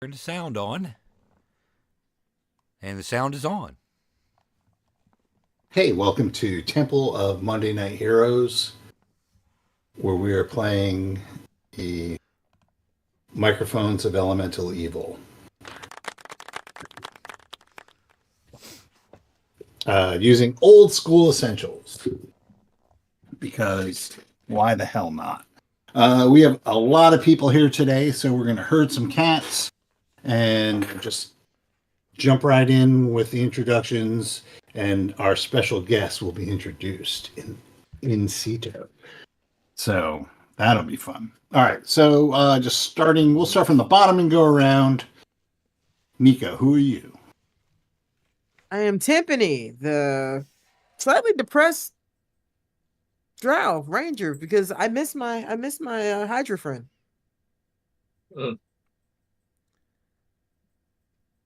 Turn the sound on. And the sound is on. Hey, welcome to Temple of Monday Night Heroes, where we are playing the Microphones of Elemental Evil. Using old school essentials. Because why the hell not? We have a lot of people here today, so we're going to herd some cats and just jump right in with the introductions, and our special guest will be introduced in situ. So that'll be fun. All right, so we'll start from the bottom and go around. Nico, who are you? I am Timpani, the slightly depressed drow ranger, because I miss my Hydra friend.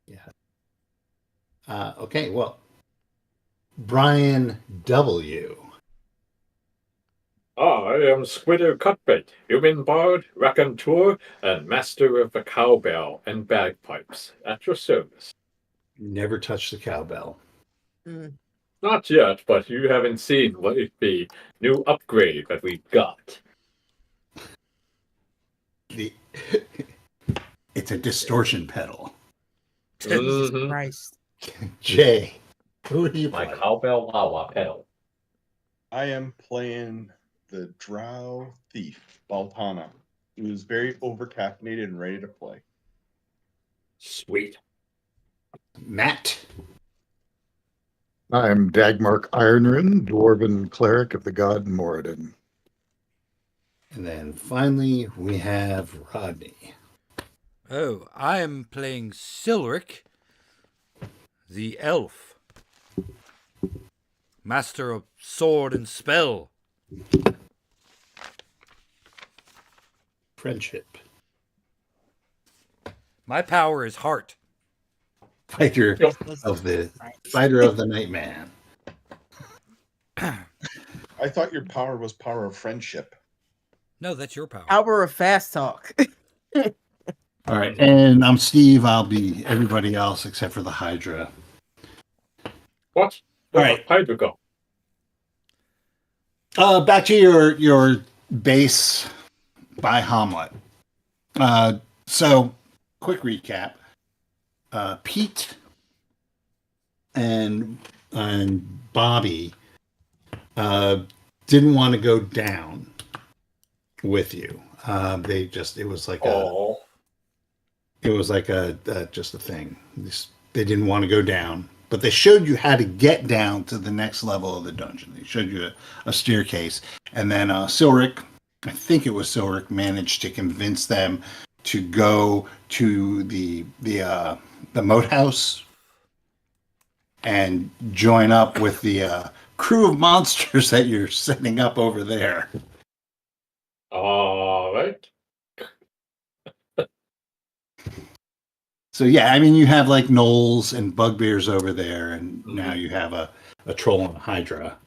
Yeah. Okay, well, Brian W. I am Squitter Cutbait, human bard, raconteur, and master of the cowbell and bagpipes. At your service. Never touched the cowbell. Not yet, but you haven't seen the new upgrade that we've got. It's a distortion pedal. Jesus Christ. Jay, who are you My playing? cowbell lawa pedal. I am playing the drow thief, Baltana, who is very overcaffeinated and ready to play. Sweet. Matt. I'm Dagmark Ironrin, Dwarven Cleric of the God Moradin. And then finally, we have Rodney. Oh, I am playing Silric, the elf. Master of sword and spell. Friendship. My power is heart. Fighter of the Night Man. I thought your power was power of friendship. No, that's your power. Power of fast talk. All right, and I'm Steve. I'll be everybody else except for the Hydra. What? All right. Hydra go. Back to your base by Hamlet. So, quick recap. Pete and Bobby didn't want to go down with you. It was like just a thing. They didn't want to go down, but they showed you how to get down to the next level of the dungeon. They showed you a staircase, and then Silric, I think it was Silric, managed to convince them to go to the moat house and join up with the crew of monsters that you're setting up over there. All right. So yeah, I mean, you have like gnolls and bugbears over there, and now you have a troll and a hydra.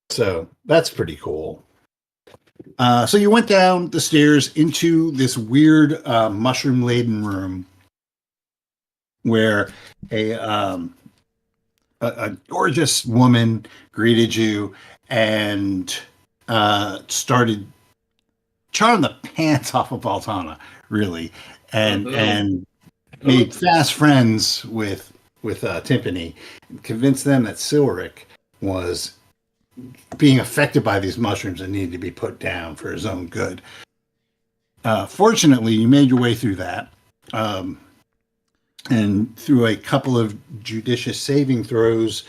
So that's pretty cool. So you went down the stairs into this weird mushroom-laden room where a gorgeous woman greeted you and started charring the pants off of Baltana, really, and made fast friends with Timpani, and convinced them that Silric was being affected by these mushrooms and needed to be put down for his own good. Fortunately, you made your way through that, and through a couple of judicious saving throws,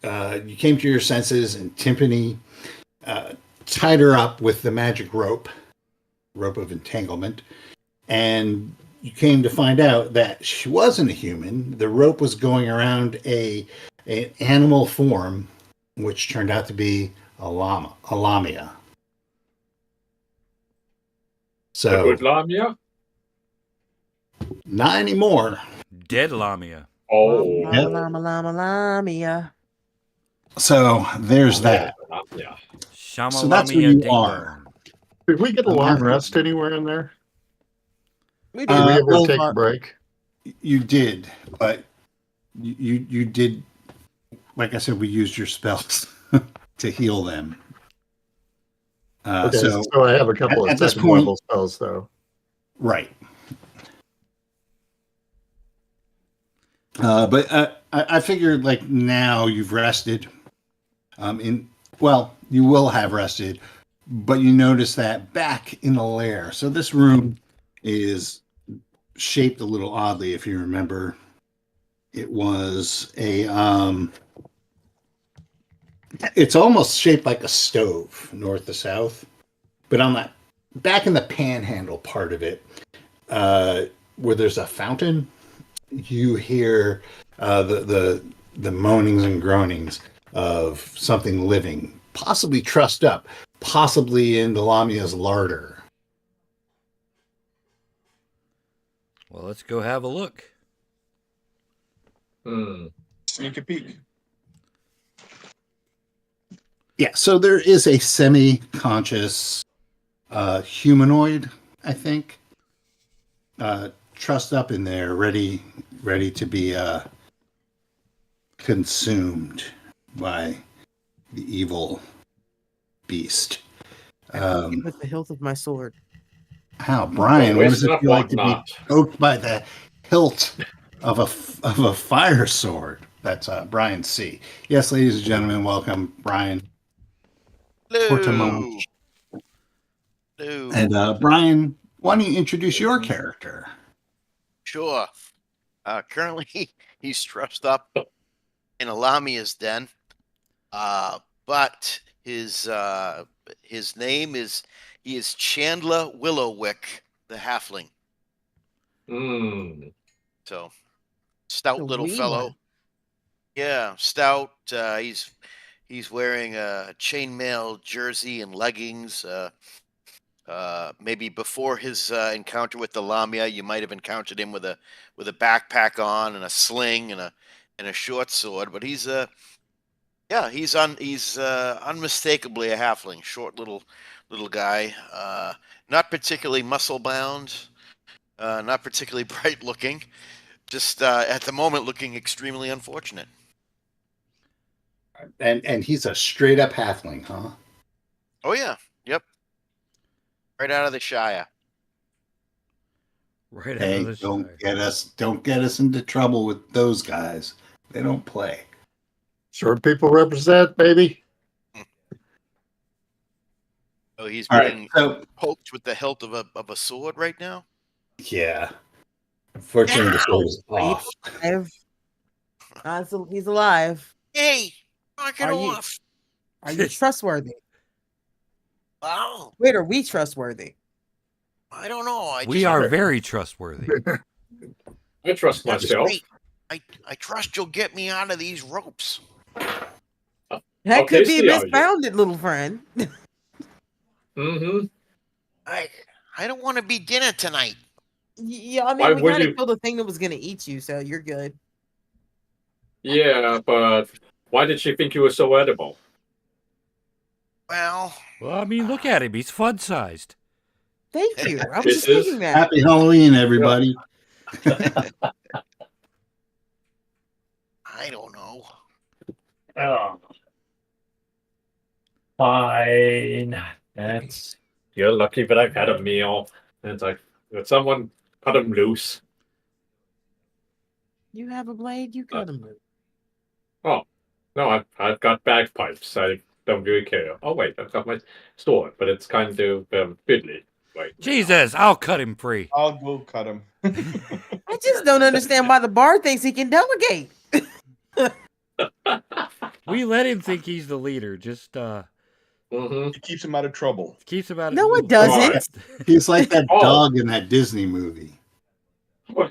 you came to your senses, and Timpani tied her up with the magic rope of entanglement, and you came to find out that she wasn't a human. The rope was going around an animal form, which turned out to be a lamia. So, A good lamia? not anymore. Dead lamia. Oh. Lamia. So there's that. Yeah. So that's where you are. Did we get a long rest anywhere in there? We Did do. we ever well, take a break? You did, but you did. Like I said, we used your spells to heal them. Okay, So so I have a couple of at this second point, level spells, though. right. But I figured like now you've rested. You will have rested, but you notice that back in the lair. So this room is shaped a little oddly. If you remember, it was it's almost shaped like a stove, north to south. But on that back in the panhandle part of it, where there's a fountain, you hear the moanings and groanings of something living, possibly trussed up, possibly in the lamia's larder. Well, let's go have a look. Sneak a peek. Yeah, so there is a semi-conscious humanoid, I think, trussed up in there, ready to be consumed by the evil beast. With the hilt of my sword. How, Brian? Well, What does it waste feel like to not be not. poked by the hilt of a fire sword? That's Brian C. Yes, ladies and gentlemen, welcome Brian Portamont. Hello. Hello. And Brian, why don't you introduce your character? Sure. Currently, he's trussed up in a lamia's den. But his name is Chandler Willowwick, the halfling. So stout The little wee fellow. one. Yeah, stout. He's wearing a chainmail jersey and leggings. Maybe before his encounter with the lamia, you might have encountered him with a backpack on and a sling and a short sword. But he's unmistakably a halfling, short little guy. Not particularly muscle bound, not particularly bright looking. Just at the moment, looking extremely unfortunate. And he's a straight up halfling, huh? Oh yeah, yep, right out of the Shire. Right out Hey, of the Shire. don't get us into trouble with those guys. They don't play. Short people represent, baby. Oh, he's All being right, so poked with the hilt of a sword right now. yeah. Unfortunately, the sword is off. He's alive. Hey, knock it Are you- off! Are you trustworthy? Wow, Wait, are we trustworthy? I don't know. We are very trustworthy. I trust That's myself. great. I trust you'll get me out of these ropes. That How could be tasty are you? misbounded, little friend. Mm-hmm. I don't want to be dinner tonight. Yeah, I Why mean, we would gotta you- kill the thing that was gonna eat you, so you're good. Yeah, but why did she think you were so edible? Well, Well, I mean, look at him. He's fun-sized. Thank you. I was This just is- thinking that. Happy Halloween, everybody. I don't know. Oh. Fine. You're lucky that I've had a meal. And it's like, if someone cut him loose. You have a blade, you cut him. Oh, no, I've got bagpipes. I don't really care. Oh, wait, I've got my sword, but it's kind of fiddly. Right now. Jesus, I'll cut him free. I'll go cut him. I just don't understand why the bard thinks he can delegate. We let him think he's the leader. Just Mm-hmm. It keeps him out of trouble. keeps him out of No, it doesn't. Right. He's like that Oh. dog in that Disney movie. I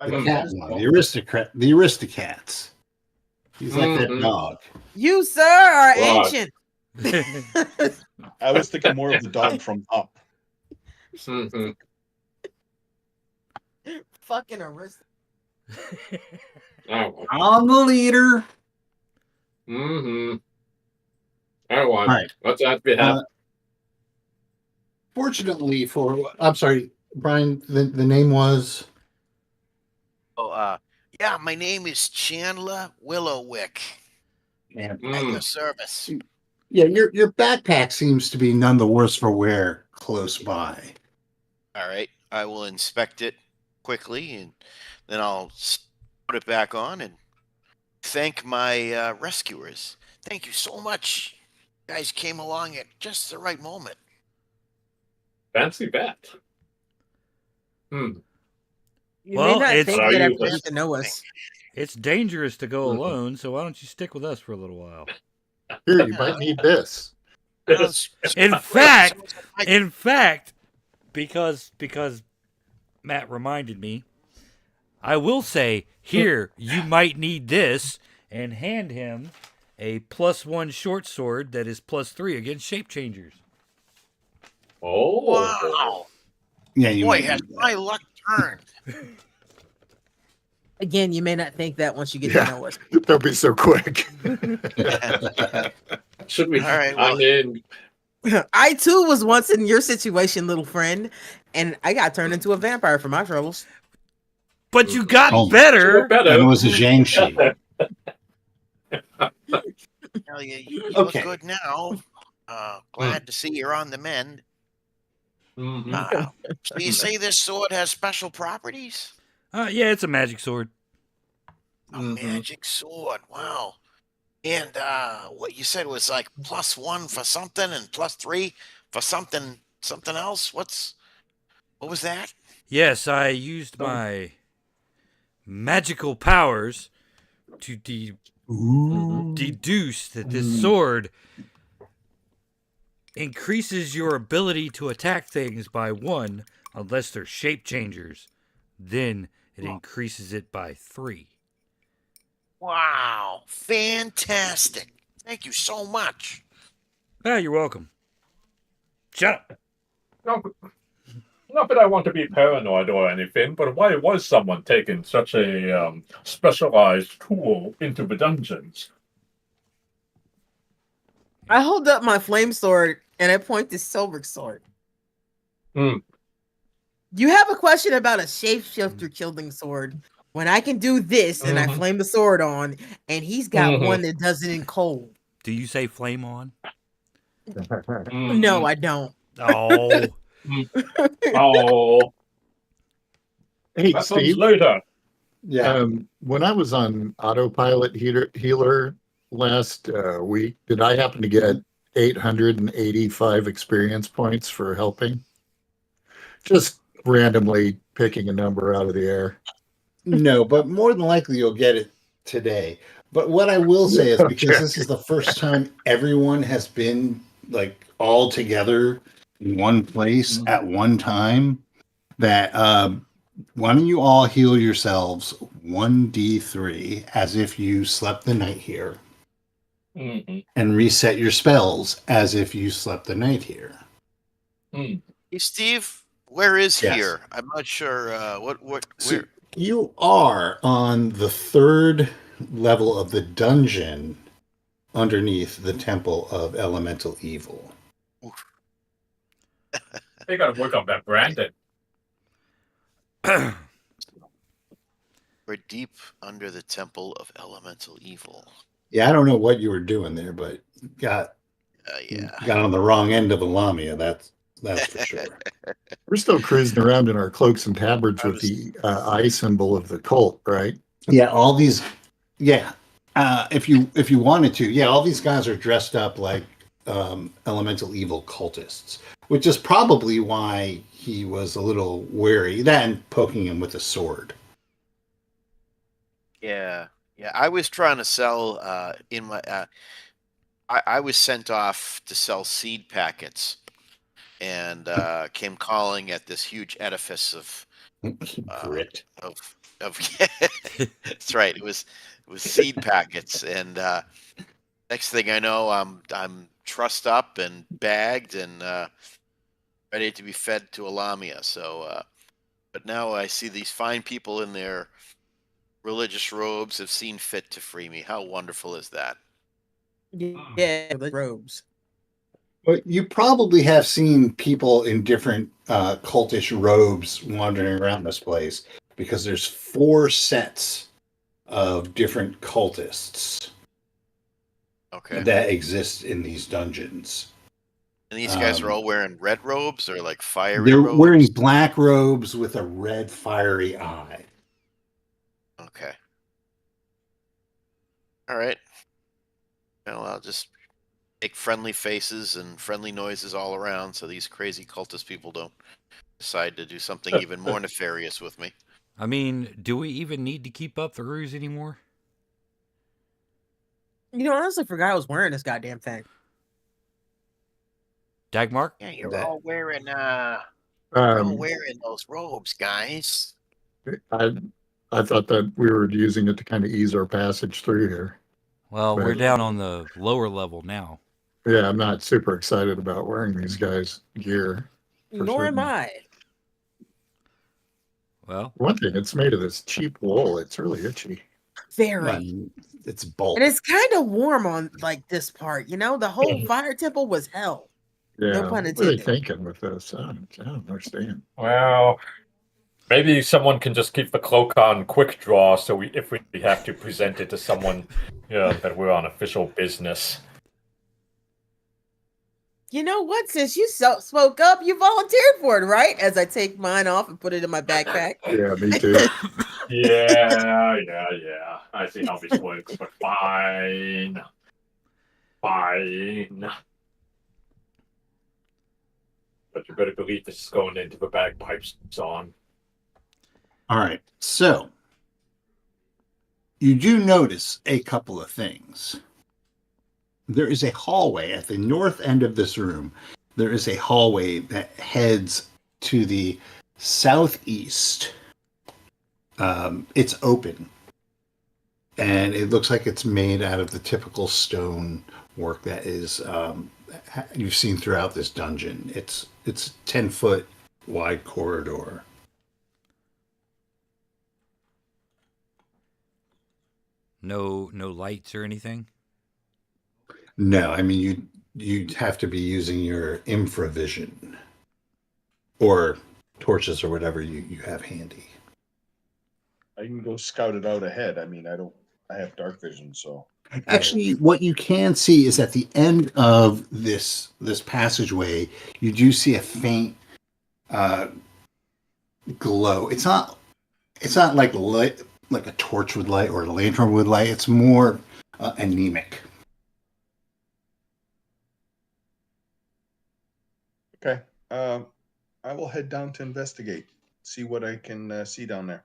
The love cat those one, dogs. the Aristocats. He's like that Mhm. dog. You, sir, are Right. ancient. I was thinking more of the dog from Up. Mm-hmm. Fucking arrested. Oh, I'm the leader. mm-hmm. All right. All right. What's that we have? Fortunately for, I'm sorry, Brian, the name was. Oh, yeah, my name is Chandler Willowwick. Man, At your Mm. service. yeah, your backpack seems to be none the worse for wear close by. All right, I will inspect it quickly, and then I'll put it back on and thank my rescuers. Thank you so much. You guys came along at just the right moment. Fancy that. Hmm. You may Well, not it's think Are that you after you get to know Something. us. it's dangerous to go Mhm. alone, so why don't you stick with us for a little while? Here, you might need this. Sounds In great. fact, Sounds like in fact, because Matt reminded me, I will say, here, you might need this, and hand him a +1 short sword that is +3 against shape changers. Oh. wow. Yeah, you Boy, might has need my that. luck turned. Again, you may not think that once you get to Yeah. know us. Don't be so quick. Should we? All right, I well- mean, I too was once in your situation, little friend, and I got turned into a vampire for my troubles. But you got Oh, better. better. and it was a Zhangxi. Well, you look Okay. good now. Glad to see you're on the mend. Mhm. So you say this sword has special properties? Yeah, it's a magic sword. A Mhm. magic sword. Wow. And what you said was like +1 for something and +3 for something else. What was that? Yes, I used my magical powers to Ooh. deduce that this Mm. sword increases your ability to attack things by 1 unless they're shape changers. Then it increases it by 3. Wow. Fantastic. Thank you so much. Ah, you're welcome. Shut up. Not that I want to be paranoid or anything, but why was someone taking such a specialized tool into the dungeons? I hold up my flame sword and I point to Silver's sword. Hmm. You have a question about a shapeshifter killing sword when I can do this and I Mhm. flame the sword on, and he's got one that does it in cold. Do you say flame on? No, I don't. Oh. Oh, Hey, that comes Steve. later. Yeah. When I was on autopilot healer last week, did I happen to get 885 experience points for helping? Just randomly picking a number out of the air. No, but more than likely you'll get it today. But what I will say is because Okay. this is the first time everyone has been like all together in one place at one time, that why don't you all heal yourselves 1d3 as if you slept the night here Mhm. and reset your spells as if you slept the night here. Mm. Hey, Steve, where is Yes. here? I'm not sure. What? So Where? you are on the third level of the dungeon underneath the Temple of Elemental Evil. They gotta work on that branding. We're deep under the temple of elemental evil. Yeah, I don't know what you were doing there, but got Yeah. got on the wrong end of the lamia. That's for sure. We're still cruising around in our cloaks and tabards I with was- the eye symbol of the cult, right? Yeah, all these. Yeah, if you wanted to, yeah, all these guys are dressed up like elemental evil cultists, which is probably why he was a little wary. Then poking him with a sword. Yeah. Yeah. I was trying to sell in my. I was sent off to sell seed packets, and came calling at this huge edifice of Grit. of That's right. It was seed packets, and next thing I know, I'm trussed up and bagged and ready to be fed to a lamia. So, but now I see these fine people in their religious robes have seen fit to free me. How wonderful is that? Yeah, the robes. But you probably have seen people in different cultish robes wandering around this place because there's 4 sets of different cultists Okay. that exist in these dungeons. And these guys are Um, all wearing red robes or like fiery they're wearing robes? black robes with a red fiery eye. Okay. All right. Well, I'll just make friendly faces and friendly noises all around so these crazy cultist people don't decide to do something even more nefarious with me. I mean, do we even need to keep up the ruse anymore? You know, I honestly forgot I was wearing this goddamn thing. Dagmark? Yeah, you're That all wearing Um, those robes, guys. I I thought that we were using it to kind of ease our passage through here. Well, we're But down on the lower level now. yeah, I'm not super excited about wearing these guys' gear. For Nor am certain. I. Well, One thing, it's made of this cheap wool. It's really itchy. Very. it's And bulk. it's kind of warm on like this part, you know? The whole fire temple was hell. Yeah, No pun what were they intended. thinking with this? I don't understand. Well, maybe someone can just keep the cloak on quick draw, so if we have to present it to someone, that we're on official business. You know what? Since you spoke up, you volunteered for it, right? As I take mine off and put it in my backpack. Yeah, me too. Yeah. I see how this works, but fine. Fine. But you better believe this is going into the bagpipes song. All right. So you do notice a couple of things. There is a hallway at the north end of this room. There is a hallway that heads to the southeast. It's open, and it looks like it's made out of the typical stone work that is you've seen throughout this dungeon. It's 10-foot wide corridor. no lights or anything. No, I mean you'd have to be using your infravision or torches or whatever you have handy. I can go scout it out ahead. I mean, I have dark vision, so Actually, what you can see is at the end of this passageway, you do see a faint glow. It's not like light, like a torch would light or a lantern would light. It's more anemic. okay. I will head down to investigate, see what I can see down there.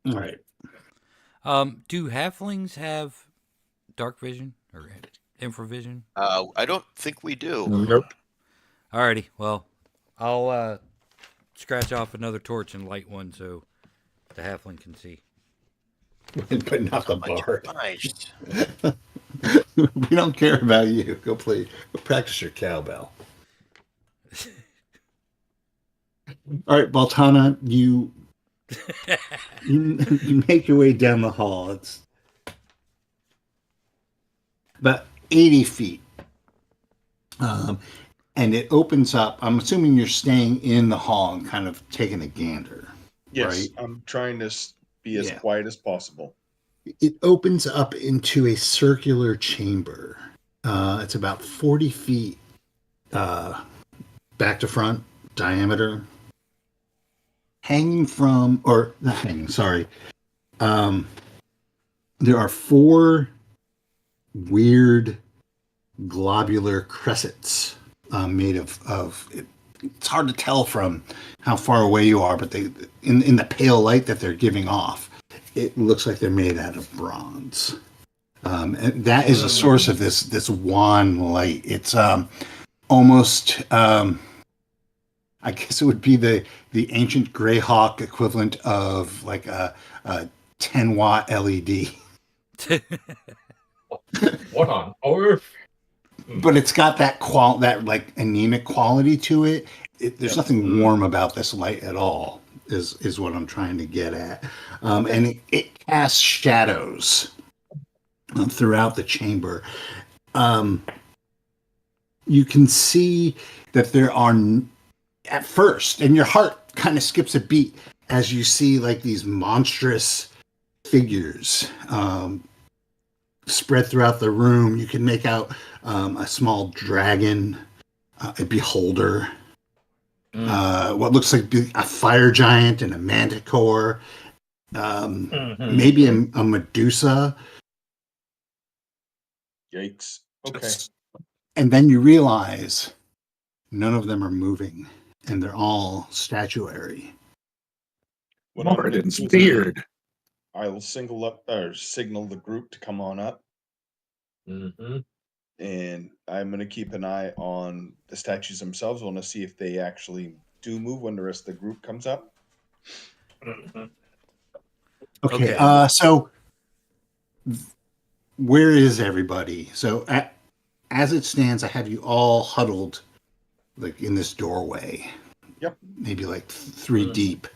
All right. Do halflings have dark vision or infravision? I don't think we do. Nope. Alrighty. Well, I'll scratch off another torch and light one so the halfling can see. But not the Much bard. obliged. We don't care about you. Go practice your cowbell. All right, Baltana, you make your way down the hall. It's about 80 feet. And it opens up. I'm assuming you're staying in the hall and kind of taking a gander. Yes, Right. I'm trying to be as Yeah. quiet as possible. It opens up into a circular chamber. It's about 40 feet back to front diameter. Hanging from, or not hanging, sorry. There are 4 weird globular cressets made of it's hard to tell from how far away you are, but they in the pale light that they're giving off, it looks like they're made out of bronze. And that is a source of this wan light. It's almost I guess it would be the ancient Greyhawk equivalent of like a 10-watt LED. What on earth? But it's got that like anemic quality to it. There's nothing warm about this light at all. Is what I'm trying to get at. And it casts shadows throughout the chamber. you can see that there are at first, and your heart kind of skips a beat as you see like these monstrous figures spread throughout the room. You can make out a small dragon, a beholder, what looks like a fire giant and a manticore, maybe a Medusa. Yikes. Okay. And then you realize none of them are moving, and they're all statuary. What I'm gonna Martin's do is beard. I will signal the group to come on up, Mm-hmm. and I'm gonna keep an eye on the statues themselves. I want to see if they actually do move when the rest of the group comes up. Okay, Okay. so where is everybody? So as it stands, I have you all huddled like in this doorway. Yep. Maybe like three deep,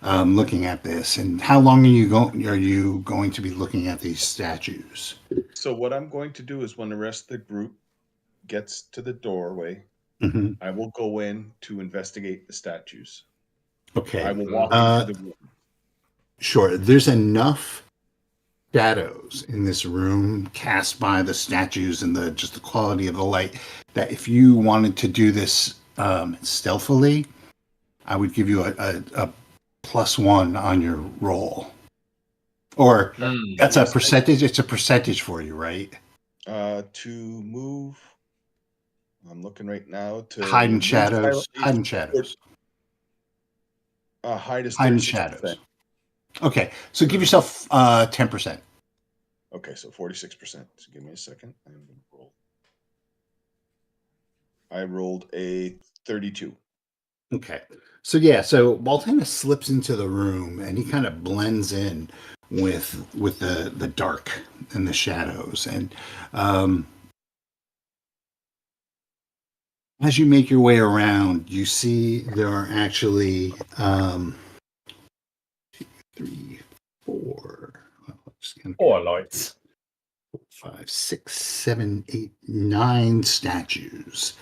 looking at this. And how long are you going to be looking at these statues? So what I'm going to do is when the rest of the group gets to the doorway, Mhm. I will go in to investigate the statues. Okay. I will walk into the room. Sure. There's enough shadows in this room cast by the statues and just the quality of the light that if you wanted to do this stealthily, I would give you a +1 on your roll. Or that's a Yes, percentage. It's a percentage for you, right? To move, I'm looking right now to Hide in move shadows. silently. Hide in shadows. Hide is Hide in 36%. shadows. Okay, so give yourself 10%. Okay, so 46%. So give me a second. I'm gonna roll. I rolled a 32. Okay, so yeah, so Baltana slips into the room and he kind of blends in with the dark and the shadows, and as you make your way around, you see there are actually 3, 4. Just gonna 4 lights. 5, 6, 7, 8, 9 statues.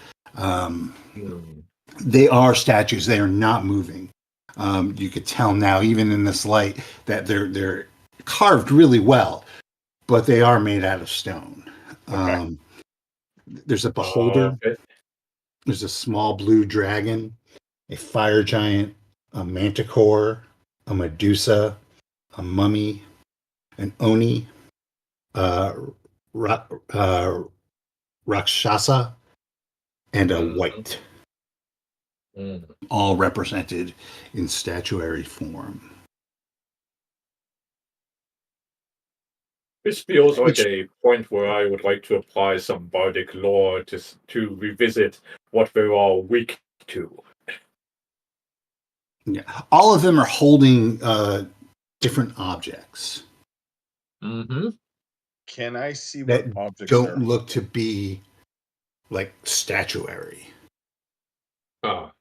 They are statues. They are not moving. You could tell now, even in this light, that they're carved really well, but they are made out of stone. Okay. There's a beholder. Okay. There's a small blue dragon, a fire giant, a manticore, a Medusa, a mummy, an oni, uh, Rakshasa, and a white, all represented in statuary form. This feels like Which, a point where I would like to apply some bardic lore to revisit what we are weak to. yeah, all of them are holding different objects Mm-hmm. Can I see that what objects don't they're look to be like statuary. Ah.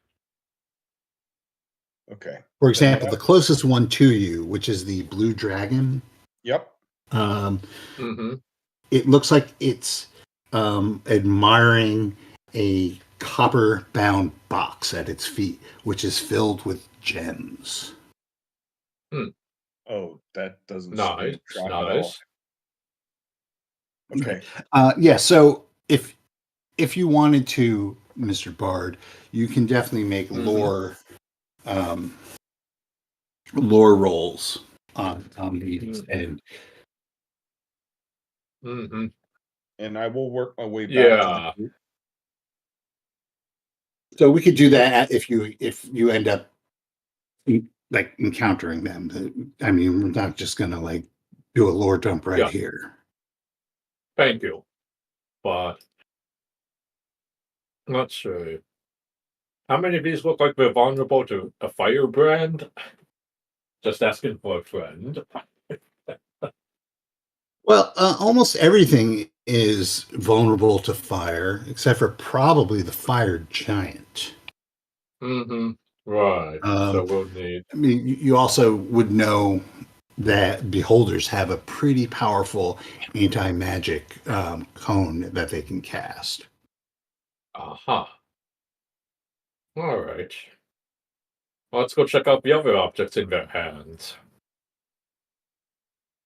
Okay. For Then example, the closest one to you, which is the blue dragon, Yep. Mm-hmm. it looks like it's admiring a copper bound box at its feet, which is filled with gems. Oh, that doesn't Nice. track at all. Nice. Okay. Yeah, so if you wanted to, Mr. Bard, you can definitely make lore rolls on these, and Mm-hmm. And I will work my way back to Yeah. the group. so we could do that if you end up like encountering them. I mean, we're not just gonna like do a lore dump right Yeah. here. Thank you. But not sure. How many of these look like they're vulnerable to a firebrand? Just asking for a friend. Well, almost everything is vulnerable to fire, except for probably the fire giant. Mm-hmm. Right. So we'll need. I mean, you also would know that beholders have a pretty powerful anti-magic cone that they can cast. Aha. All right. Well, let's go check out the other objects in their hands.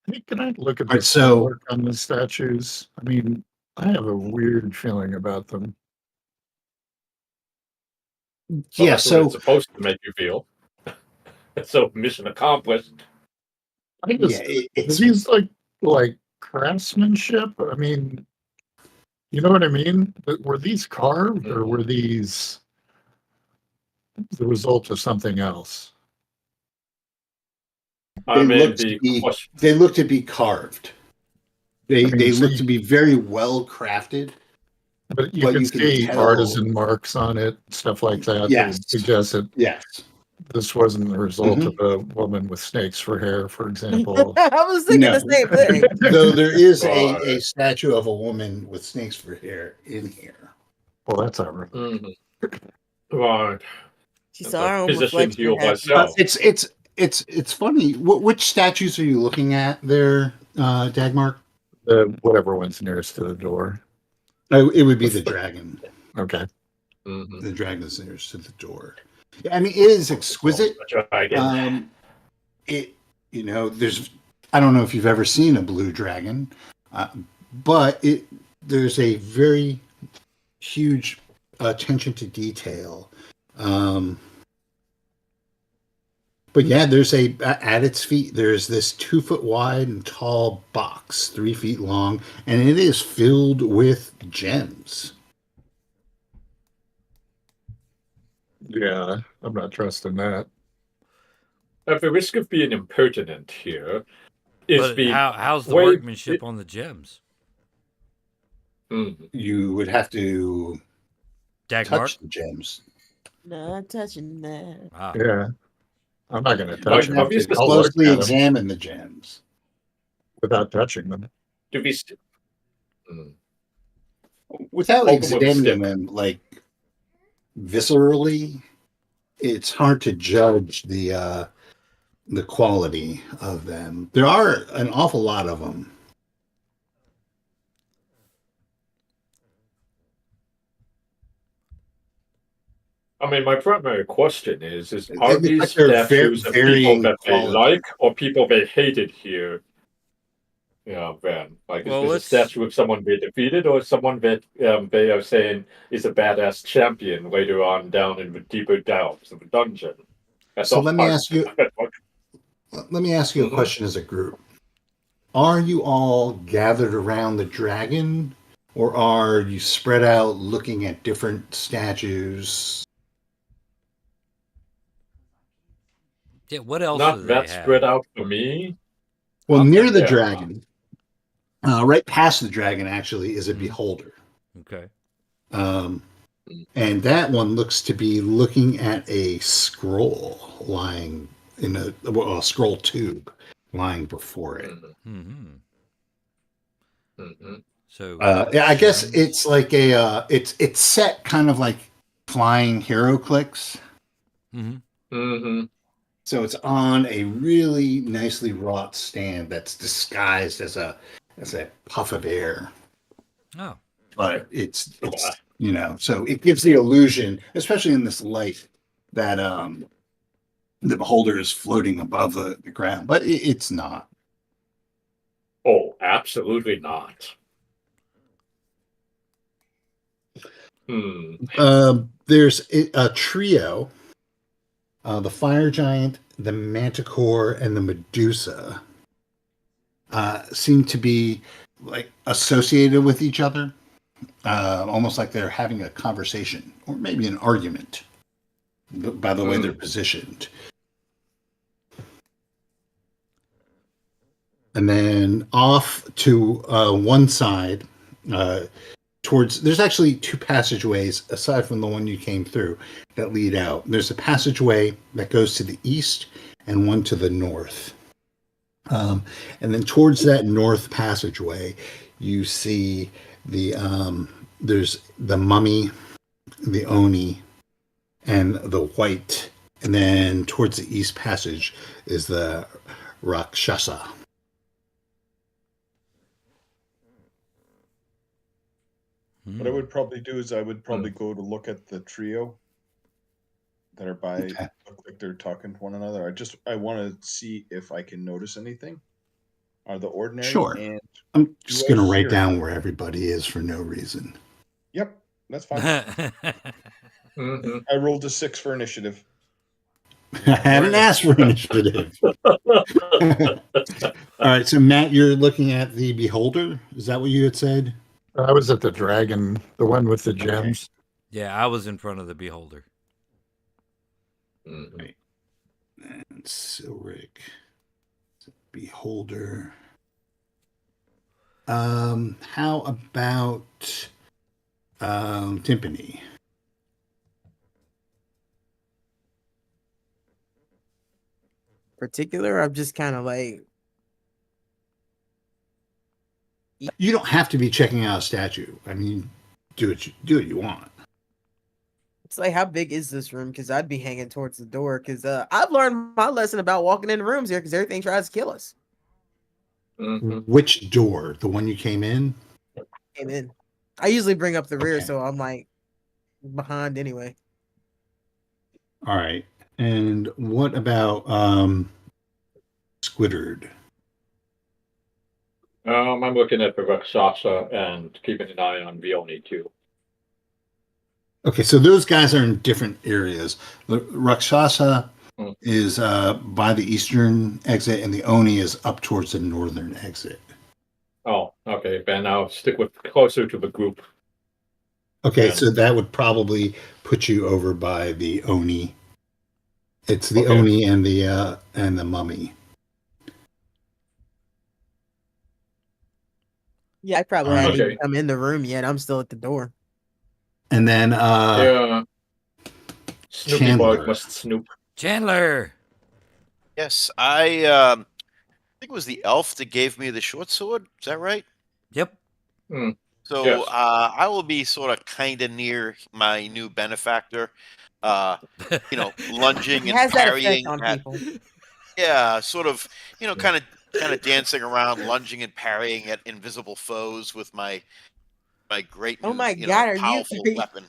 Hey, can I look at All right, the so artwork on the statues? I mean, I have a weird feeling about them. Well, yeah, that's what it's so supposed to make you feel. So mission accomplished. I yeah, just are it's these like craftsmanship? I mean, you know what I mean? Were these carved or were these the result of something else? I they mean, look to the be question. they look to be carved. I mean, They look see, to be very well crafted, but you but can you can see tell. artisan marks on it, stuff like that, that Yes, would suggest that yes. this wasn't the result Hmm. of a woman with snakes for hair, for example. I was thinking the No, same thing. though there is a Right. statue of a woman with snakes for hair in here. Well, that's ironic. Mhm. Right. She As saw a her own physician, reflection heal happen. thyself. It's funny. Which statues are you looking at there, Dagmar? Whatever one's nearest to the door. Oh, it would be What's the the dragon. okay? Mm-hmm. The dragon is nearest to the door. Yeah, I mean, it is exquisite. Dragon. It there's I don't know if you've ever seen a blue dragon, uh, but there's a very huge attention to detail. Um, but yeah, there's at its feet there's this 2 foot wide and tall box, 3 feet long, and it is filled with gems. Yeah, I'm not trusting that. At the risk of being impertinent here, is But the how's the way workmanship on the gems? Mhm. You would have to Dagmar? touch the gems. Not touching that. Ah. Yeah, I'm not going to You touch Like, would them. have obvious to I'll look closely at them examine the gems. without touching them. do we st- Mm. Without Poke 'em with a examining stick. them like viscerally, it's hard to judge the quality of them. There are an awful lot of them. I mean, my primary question is They are look these like they're statues of people varying that they quality. like or people they hated here? Yeah, then. Like, is Well, this a let's. statue of someone they defeated or someone that they are saying is a badass champion later on down in the deeper depths of the dungeon? That's So a let me hard. ask you let me ask you a Mhm. question as a group. Are you all gathered around the dragon, or are you spread out looking at different statues? Yeah, what else do Not they that spread have? out for me. Well, Okay. near the Yeah. dragon, right past the dragon, actually, is a Mhm. beholder. Okay. Um, and that one looks to be looking at a scroll lying in a scroll tube lying before it. Mm-hmm. Hmm. Mm-hmm. So Yeah, I guess gems. it's like it's set kind of like flying hero clicks. Hmm. Mm-hmm. So it's on a really nicely wrought stand that's disguised as a puff of air. Oh. But it's so it gives the illusion, especially in this light, that the beholder is floating above the ground, but it's not. Oh, absolutely not. Hmm. There's a trio: the fire giant, the manticore, and the medusa. Seem to be like associated with each other, almost like they're having a conversation or maybe an argument by the way they're positioned. And then off to one side, there's actually 2 passageways aside from the one you came through that lead out. There's a passageway that goes to the east and one to the north. And then towards that north passageway, you see there's the mummy, the oni, and the white. And then towards the east passage is the rakshasa. What I would probably do is I would probably go to look at the trio that are by. Okay. Look like they're talking to one another. I want to see if I can notice anything. Are the ordinary? Sure. And I'm just I going to write hear- down where everybody is for no reason. Yep, that's fine. Mhm. I rolled a 6 for initiative. I haven't asked for initiative. All right, so Matt, you're looking at the Beholder. Is that what you had said? I was at the dragon, the one with the gems. Yeah, I was in front of the beholder. Mhm. And Silric, Beholder. How about Timpani? Particular, I'm just kind of like, You don't have to be checking out a statue. I mean, do what you want. it's like, how big is this room? Because I'd be hanging towards the door. Because I've learned my lesson about walking in rooms here. Because everything tries to kill us. Mhm. Which door? The one you came in? Came in. I usually bring up the rear, Okay. so I'm like behind anyway. All right. And what about Squiddard? I'm looking at the Rakshasa and keeping an eye on Vioni too. Okay, so those guys are in different areas. The Rakshasa Hmm. is by the eastern exit, and the Oni is up towards the northern exit. Oh, okay. Then I'll stick with closer to the group. Okay, Yeah. so that would probably put you over by the Oni. It's the Okay. Oni and the mummy. Yeah, I probably Alright. hadn't even Okay. come in the room yet. I'm still at the door. And then Yeah. Snoopy Chandler. Bug must snoop. Chandler. Yes, I think it was the elf that gave me the short sword. Is that right? Yep. So Yes. I will be sort of kind of near my new benefactor, lunging He and has that effect parrying on at, people. yeah, sort of, kind of dancing around, lunging and parrying at invisible foes with my great new, Oh my god, powerful weapon.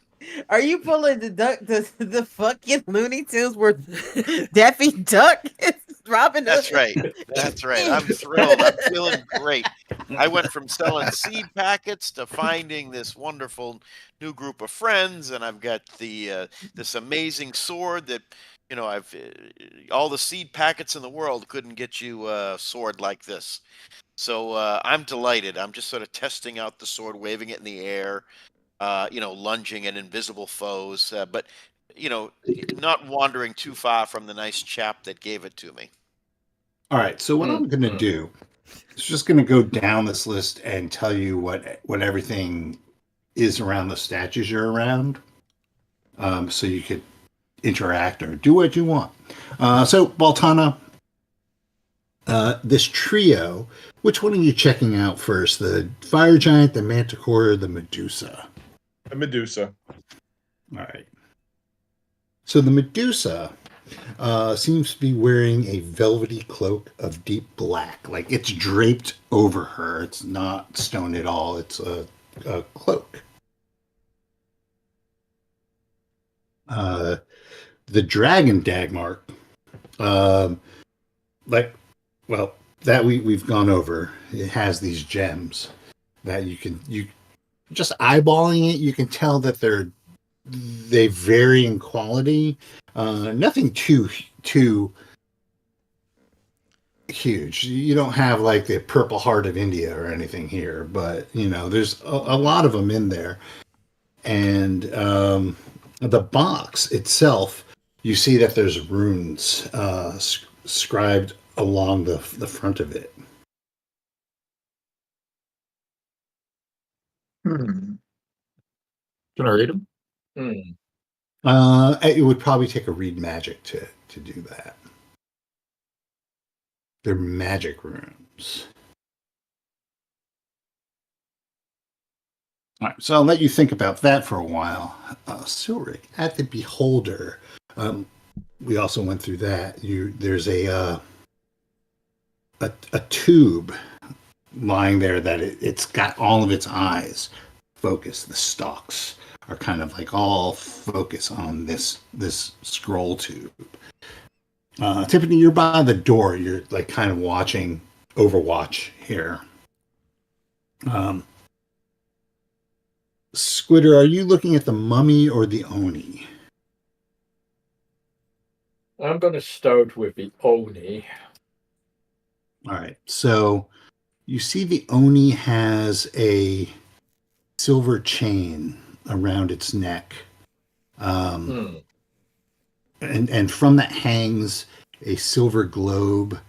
Are you pulling the fucking Looney Tunes where Daffy Duck is Robin Hood? That's right. That's right. I'm thrilled. I'm feeling great. I went from selling seed packets to finding this wonderful new group of friends, and I've got this amazing sword that I've all the seed packets in the world couldn't get you a sword like this. So I'm delighted. I'm just sort of testing out the sword, waving it in the air, lunging at invisible foes, but not wandering too far from the nice chap that gave it to me. All right, so what I'm going to do is just going to go down this list and tell you what everything is around the statues you're around, so you could interact or do what you want. So Baltana, this trio, which one are you checking out first? The fire giant, the manticore, or the Medusa? The Medusa. All right. So the Medusa seems to be wearing a velvety cloak of deep black. Like it's draped over her. It's not stone at all. It's a cloak. The dragon Dagmar, that we've gone over. It has these gems that you just eyeballing it, you can tell that they vary in quality. Nothing too huge. You don't have like the Purple Heart of India or anything here, but there's a lot of them in there. And the box itself, you see that there's runes scribed along the front of it. Can I read them? It would probably take a read magic to do that. They're magic runes. All right, so I'll let you think about that for a while. Silric, at the Beholder, we also went through that. There's a tube lying there that it's got all of its eyes focus. The stalks are kind of like all focus on this scroll tube. Tiffany, you're by the door. You're like kind of watching Overwatch here. Squitter, are you looking at the mummy or the Oni? I'm going to start with the Oni. All right. So you see the Oni has a silver chain around its neck. And from that hangs a silver globe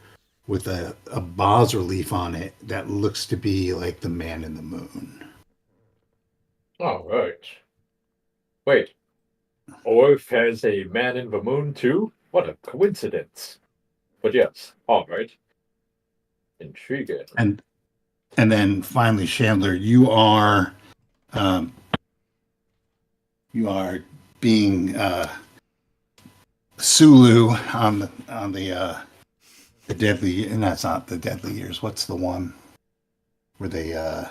with a bas relief on it that looks to be like the man in the moon. All right. Wait. Earth has a man in the moon too? What a coincidence. But yes, all right. Intriguing. And then finally, Chandler, you are being Sulu on the deadly, and that's not the deadly years. What's the one where they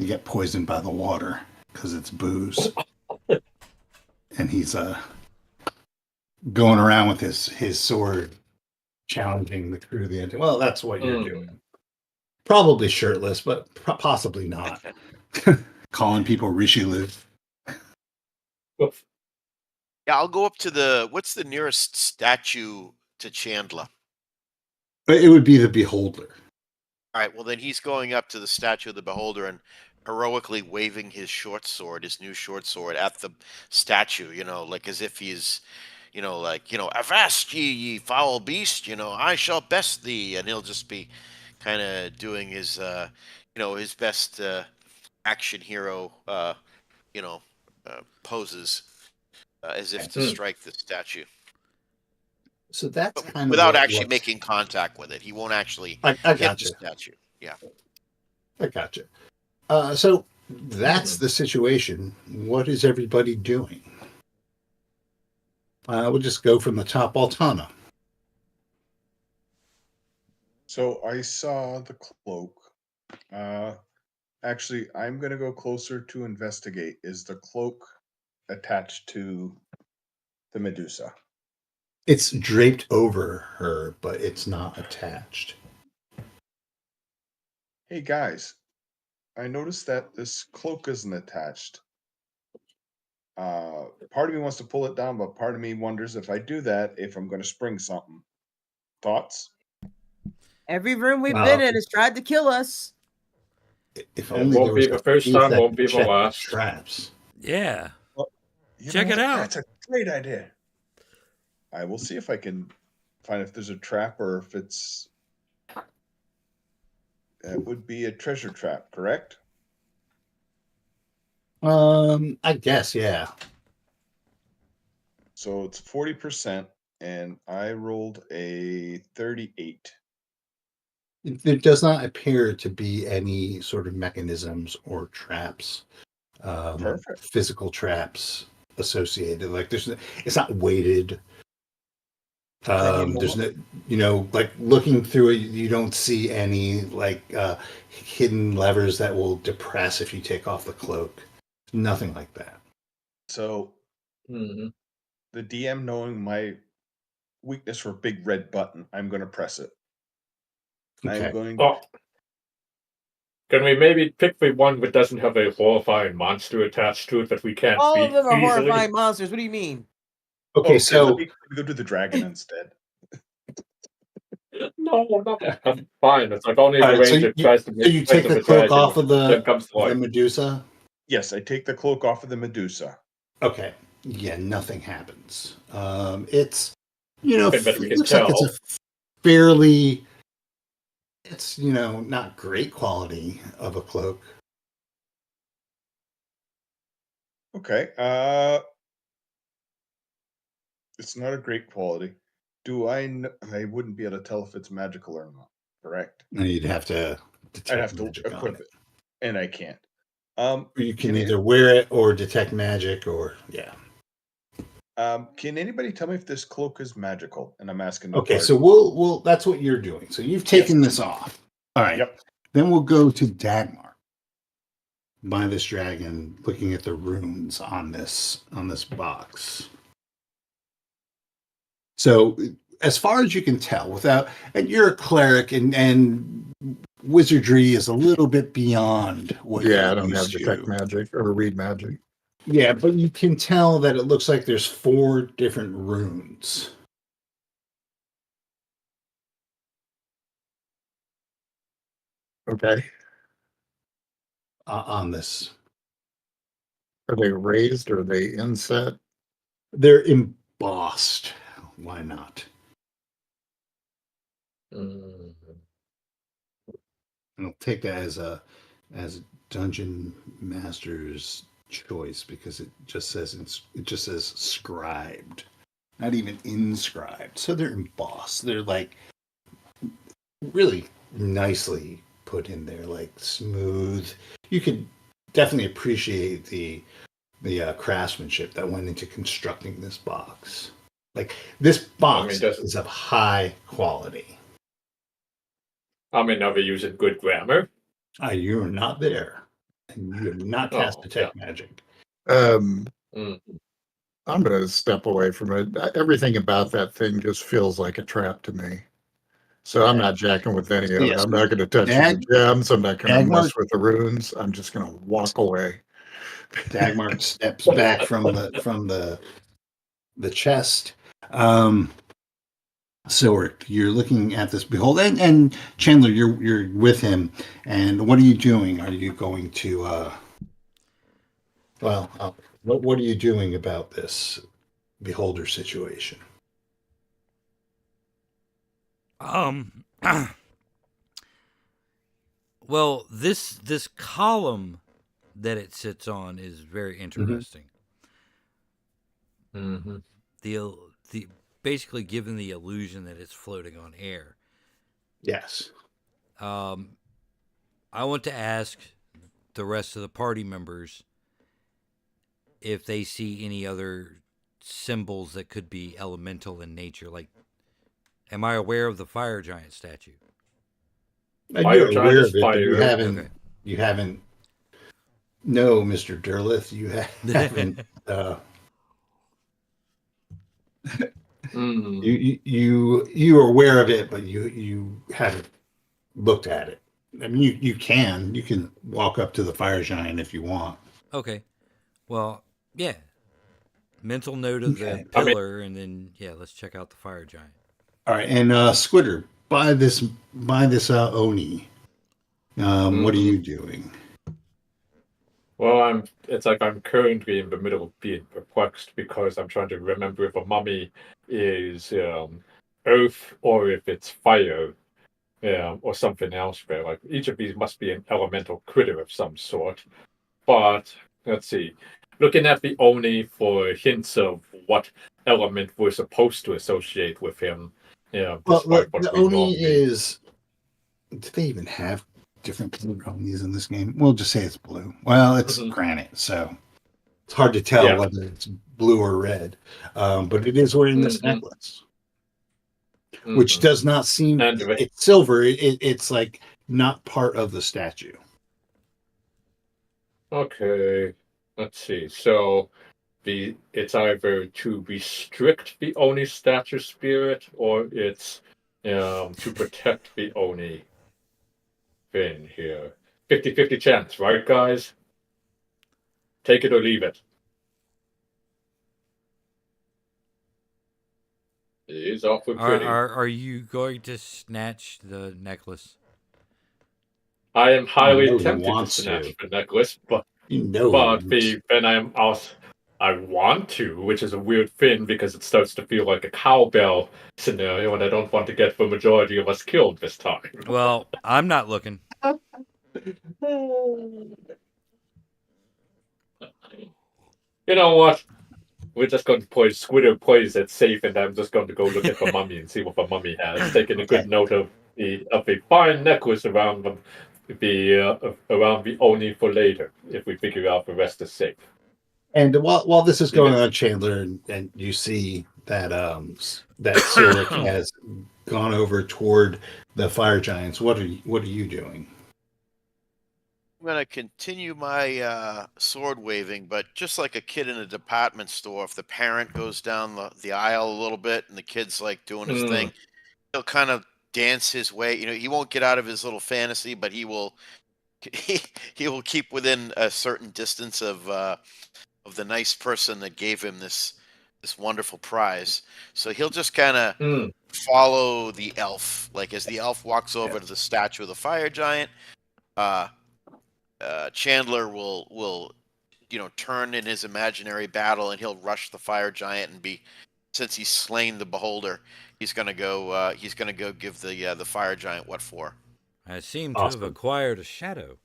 get poisoned by the water because it's booze, and he's going around with his sword, challenging the crew of the end. Well, that's what you're doing. Probably shirtless, but possibly not. Calling people Richelieu. Yeah, I'll go up to what's the nearest statue to Chandler? But it would be the Beholder. All right, well then he's going up to the statue of the Beholder and heroically waving his new short sword at the statue, like as if he's, avast ye foul beast, I shall best thee, and he'll just be kind of doing his, his best action hero, poses, as if to strike the statue. So that's kind of without actually making contact with it. He won't actually I hit gotcha. the statue. Yeah. I gotcha. So that's the situation. What is everybody doing? We'll just go from the top. Altana. So I saw the cloak. Actually, I'm going to go closer to investigate. Is the cloak attached to the Medusa? It's draped over her, but it's not attached. Hey guys, I noticed that this cloak isn't attached. Part of me wants to pull it down, but part of me wonders if I do that, if I'm going to spring something. Thoughts? Every room we've been in has tried to kill us. If It only won't there be was the first piece time, that won't be could the check last. traps. Yeah. Well, Check it out. That's a great idea. I will see if I can find if there's a trap or if it would be a treasure trap, correct? I guess, yeah. So it's 40%, and I rolled a 38. There does not appear to be any sort of mechanisms or traps, Perfect. physical traps associated. Like it's not weighted. There's no, like looking through it, you don't see any like hidden levers that will depress if you take off the cloak. Nothing like that. So the DM, knowing my weakness for big red button, I'm going to press it. Okay. I'm going. Oh. Can we maybe pick the one that doesn't have a horrifying monster attached to it that we can't All beat of them are easily? horrifying monsters. What do you mean? Okay, so let me go to the dragon instead. No, that's fine. It's like only the right, so ranger tries to so you take the cloak off of the Medusa? Yes, I take the cloak off of the Medusa. Okay. Yeah, nothing happens. It's it But we can looks tell. like it's a fairly, it's not great quality of a cloak. Okay. It's not a great quality. Do I wouldn't be able to tell if it's magical or not, correct? And you'd have to I'd have detect to magic equip on it. And I can't. You can either wear it or detect magic, or yeah. Can anybody tell me if this cloak is magical? And I'm asking. Okay, so we'll that's what you're doing. So you've taken this off. All right. Yep. Then we'll go to Dagmar. by this dragon, looking at the runes on this box. So, as far as you can tell, and you're a cleric, and wizardry is a little bit beyond what Yeah, I you're don't have used detect to. magic or read magic. Yeah, but you can tell that it looks like there's 4 different runes. Okay. On this. Are they raised or are they inset? They're embossed. Why not? Mm. I'll take that as dungeon master's choice because it just says scribed, not even inscribed. So they're embossed. They're like really nicely put in there, like smooth. You could definitely appreciate the craftsmanship that went into constructing this box. Like this box is of high quality. I mean, are we using good grammar? You are not there, and you have not cast Oh, detect magic. Um, Mm. I'm going to step away from it. Everything about that thing just feels like a trap to me. So I'm not jacking with any of it. Yes, I'm not going to touch the gems. I'm not going to Dagmar, mess with the runes. I'm just going to walk away. Dagmar steps back from the chest. So you're looking at this behold, and Chandler, you're with him. And what are you doing? Are you going to? What are you doing about this beholder situation? Well, this column that it sits on is very interesting. Mm-hmm. The basically given the illusion that it's floating on air. Yes. I want to ask the rest of the party members if they see any other symbols that could be elemental in nature. Like, am I aware of the fire giant statue? You're Giant aware is of it, but you fire. haven't. Okay. You haven't. No, Mr. Derleth, you haven't. Mm. You are aware of it, but you haven't looked at it. I mean, you can walk up to the fire giant if you want. Okay. Well, yeah. Mental note of the Okay. pillar, and then let's check out the fire giant. All right, and Squitter, buy this Oni. What are Mm-hmm. you doing? Well, it's like I'm currently in the middle of being perplexed because I'm trying to remember if a mummy is earth or if it's fire, or something else there. Like each of these must be an elemental critter of some sort. But let's see. Looking at the Oni for hints of what element we're supposed to associate with him, Well, despite what the we Oni normally. is. Do they even have different blue Onis in this game? We'll just say it's blue. Well, it's granite, so it's hard to tell Yeah. whether it's blue or red. But it is wearing this Mm-hmm. necklace, which does not seem. And It's silver. It's like not part of the statue. okay, let's see. So it's either to restrict the Oni statue spirit or it's to protect the Oni thing here. 50-50 chance, right, guys? Take it or leave it. It is awfully pretty. Are you going to snatch the necklace? I am You highly know he tempted to wants snatch to. the necklace, but You know he wants. then I am also I want to, which is a weird thing because it starts to feel like a cowbell scenario, and I don't want to get the majority of us killed this time. Well, I'm not looking. You know what? We're just going to play Squidder plays it safe, and I'm just going to go look at the mummy and see what the mummy has. Taking a good note of a fine necklace around around the Oni for later, if we figure out the rest is safe. And while this is going on, Chandler, and you see that that Cyric has gone over toward the fire giants. What are you doing? I'm gonna continue my sword waving, but just like a kid in a department store, if the parent goes down the aisle a little bit and the kid's like doing his thing, he'll kind of dance his way. He won't get out of his little fantasy, but he will he will keep within a certain distance of the nice person that gave him this wonderful prize. So he'll just kind of follow the elf, like as the elf walks over to the statue of the fire giant. Chandler will turn in his imaginary battle, and he'll rush the fire giant and since he's slain the beholder, he's gonna go give the fire giant what for. I seem to have acquired a shadow.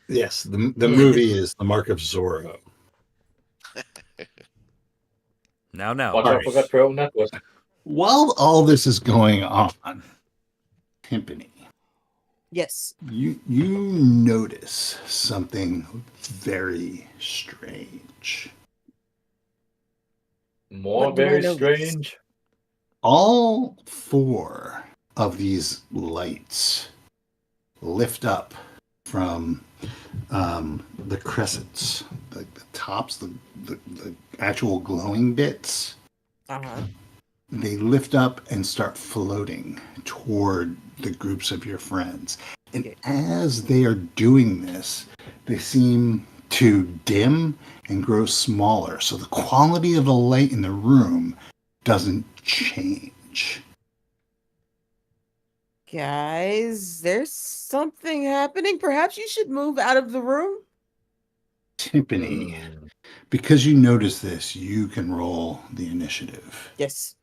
Yes, the movie is The Mark of Zorro. Now. Watch out for that trail necklace. While all this is going on, Timpani, Yes. you notice something very strange. More What do I very notice? strange. All 4 of these lights lift up from the crescents, the tops, the actual glowing bits. Uh-huh. They lift up and start floating toward the groups of your friends. And as they are doing this, they seem to dim and grow smaller. So the quality of the light in the room doesn't change. Guys, there's something happening. Perhaps you should move out of the room. Timpani, because you notice this, you can roll the initiative. Yes.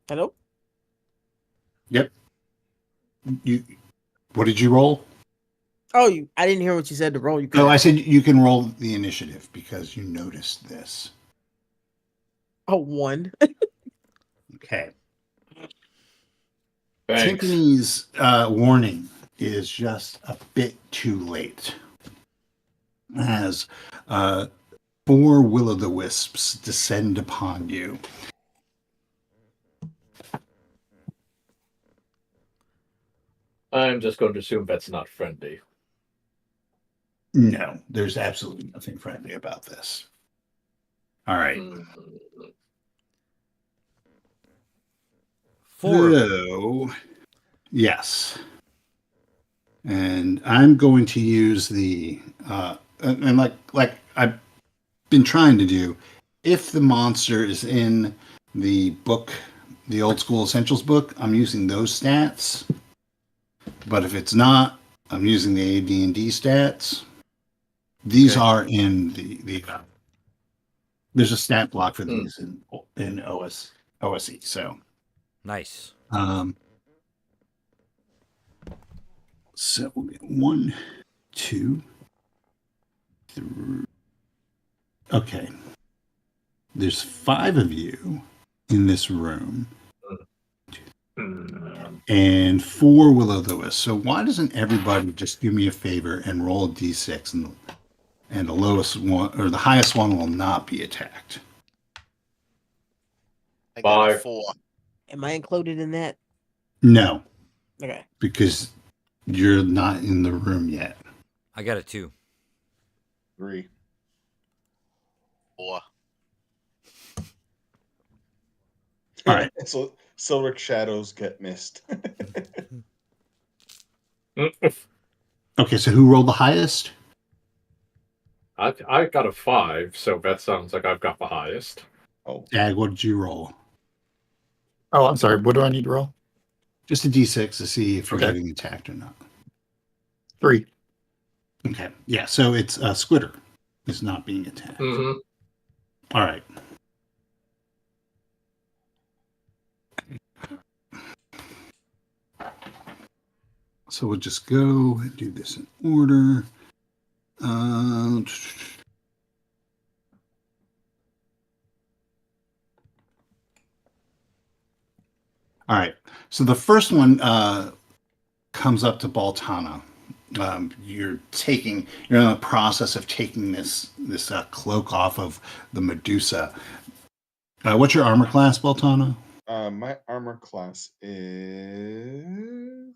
Hello? Yep. What did you roll? Oh, I didn't hear what you said to roll. No, I said you can roll the initiative because you noticed this. Oh, 1. Okay. Thanks. Timpani's warning is just a bit too late. As 4 will-o'-the-wisps descend upon you. I'm just going to assume that's not friendly. No, there's absolutely nothing friendly about this. All right. 4. So, yes. And I'm going to use the and like I've been trying to do, if the monster is in the book, the old school essentials book, I'm using those stats. But if it's not, I'm using the AD&D stats. These are in the there's a stat block for these in OSE. So Nice. So we'll get 1, 2, 3. Okay. There's 5 of you in this room. And 4 will-o'-the-wisps. So why doesn't everybody just do me a favor and roll a d6 and the lowest one or the highest one will not be attacked? I got a 5. 4. Am I included in that? No, Okay. because you're not in the room yet. I got a 2. 3. 4. All right. So Silric shadows get missed. Okay, so who rolled the highest? I got a 5, so that sounds like I've got the highest. Oh, Dag, what did you roll? Oh, I'm sorry. What do I need to roll? Just a d6 to see if you're Okay. getting attacked or not. 3. Okay. Yeah, so it's Squitter is not being attacked. Mm-hmm. All right. So we'll just go and do this in order. All right. So the first one comes up to Baltana. You're in the process of taking this cloak off of the Medusa. What's your armor class, Baltana? my armor class is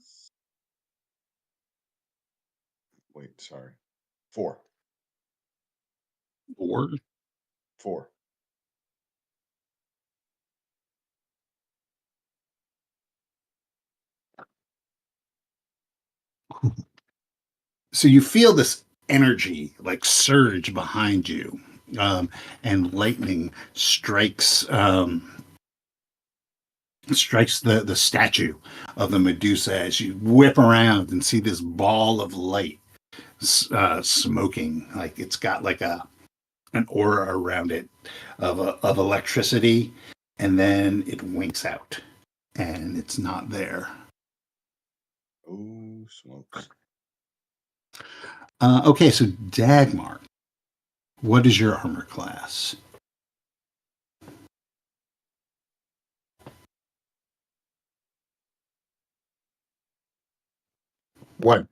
sorry. 4. 4. 4. So you feel this energy like surge behind you, and lightning strikes the statue of the Medusa as you whip around and see this ball of light smoking. Like it's got like an aura around it of electricity, and then it winks out, and it's not there. Oh, smokes. Okay, so Dagmar, what is your armor class? One.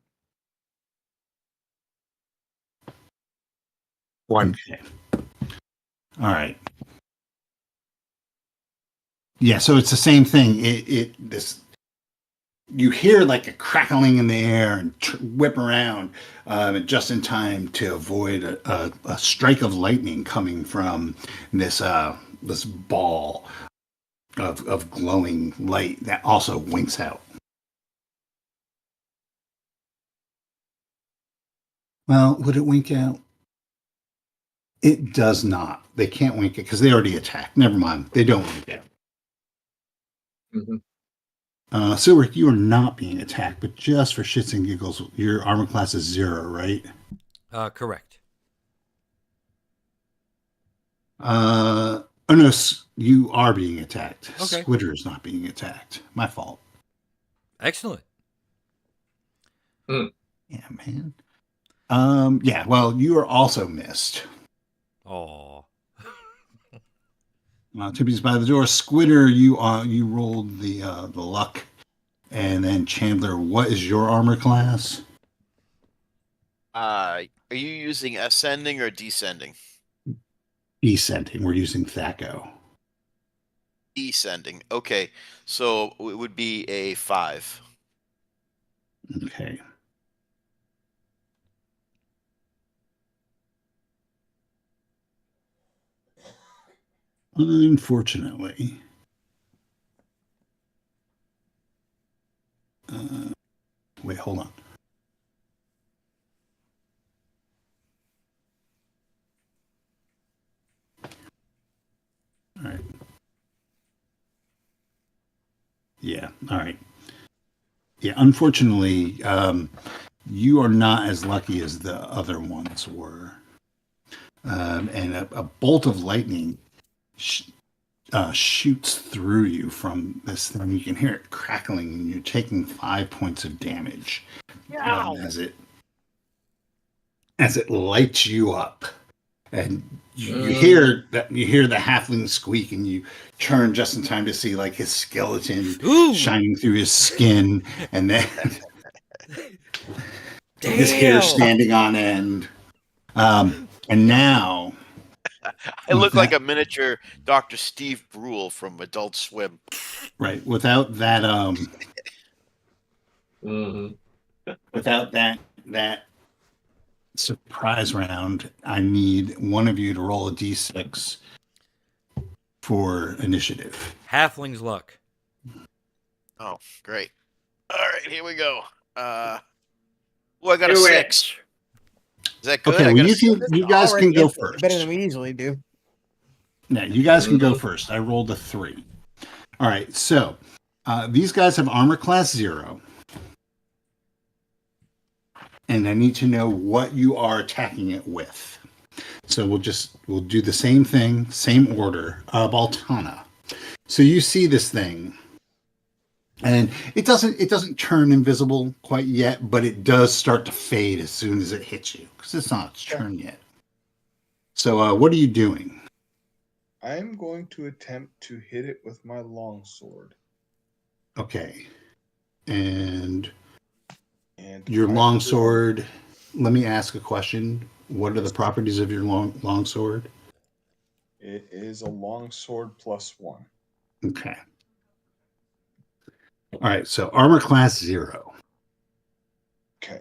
Okay. All right. Yeah, so it's the same thing. You hear like a crackling in the air and whip around, just in time to avoid a strike of lightning coming from this ball of glowing light that also winks out. Well, would it wink out? It does not. They can't wink it because they already attacked. Never mind. They don't wink out. Mm-hmm. Silric, you are not being attacked, but just for shits and giggles, your armor class is 0, right? Correct. Oh no, you are being attacked. Okay. Squitter is not being attacked. My fault. Excellent. Yeah, man. Yeah, well, you are also missed. Oh. Tippy's by the door. Squitter, you rolled the luck. And then Chandler, what is your armor class? Are you using ascending or descending? Descending. We're using Thaco. Descending. Okay, so it would be a 5. Okay. Unfortunately. Wait, hold on. All right. Yeah. All right. Yeah. Unfortunately, you are not as lucky as the other ones were. And a bolt of lightning shoots through you from this thing. You can hear it crackling, and you're taking 5 points of damage as it lights you up. And you hear that, you hear the halfling squeak, and you turn just in time to see like his skeleton shining through his skin, and then his hair standing on end. And now, I look like a miniature Dr. Steve Brule from Adult Swim. right, without that, without that surprise round, I need one of you to roll a d6 for initiative. Halfling's luck. Oh, great. All right, here we go. I got a 6. Is that good? Okay, I well, got you guys can go Already first. better than we usually do. Yeah, you guys can go first. I rolled a 3. All right, so these guys have armor class 0. And I need to know what you are attacking it with. So we'll do the same thing, same order. Baltana. So you see this thing, and it doesn't turn invisible quite yet, but it does start to fade as soon as it hits you because it's not its turn yet. So what are you doing? I'm going to attempt to hit it with my longsword. Okay, and And your I will- longsword. Let me ask a question. What are the properties of your longsword? It is a longsword +1. Okay. All right. So armor class 0. Okay.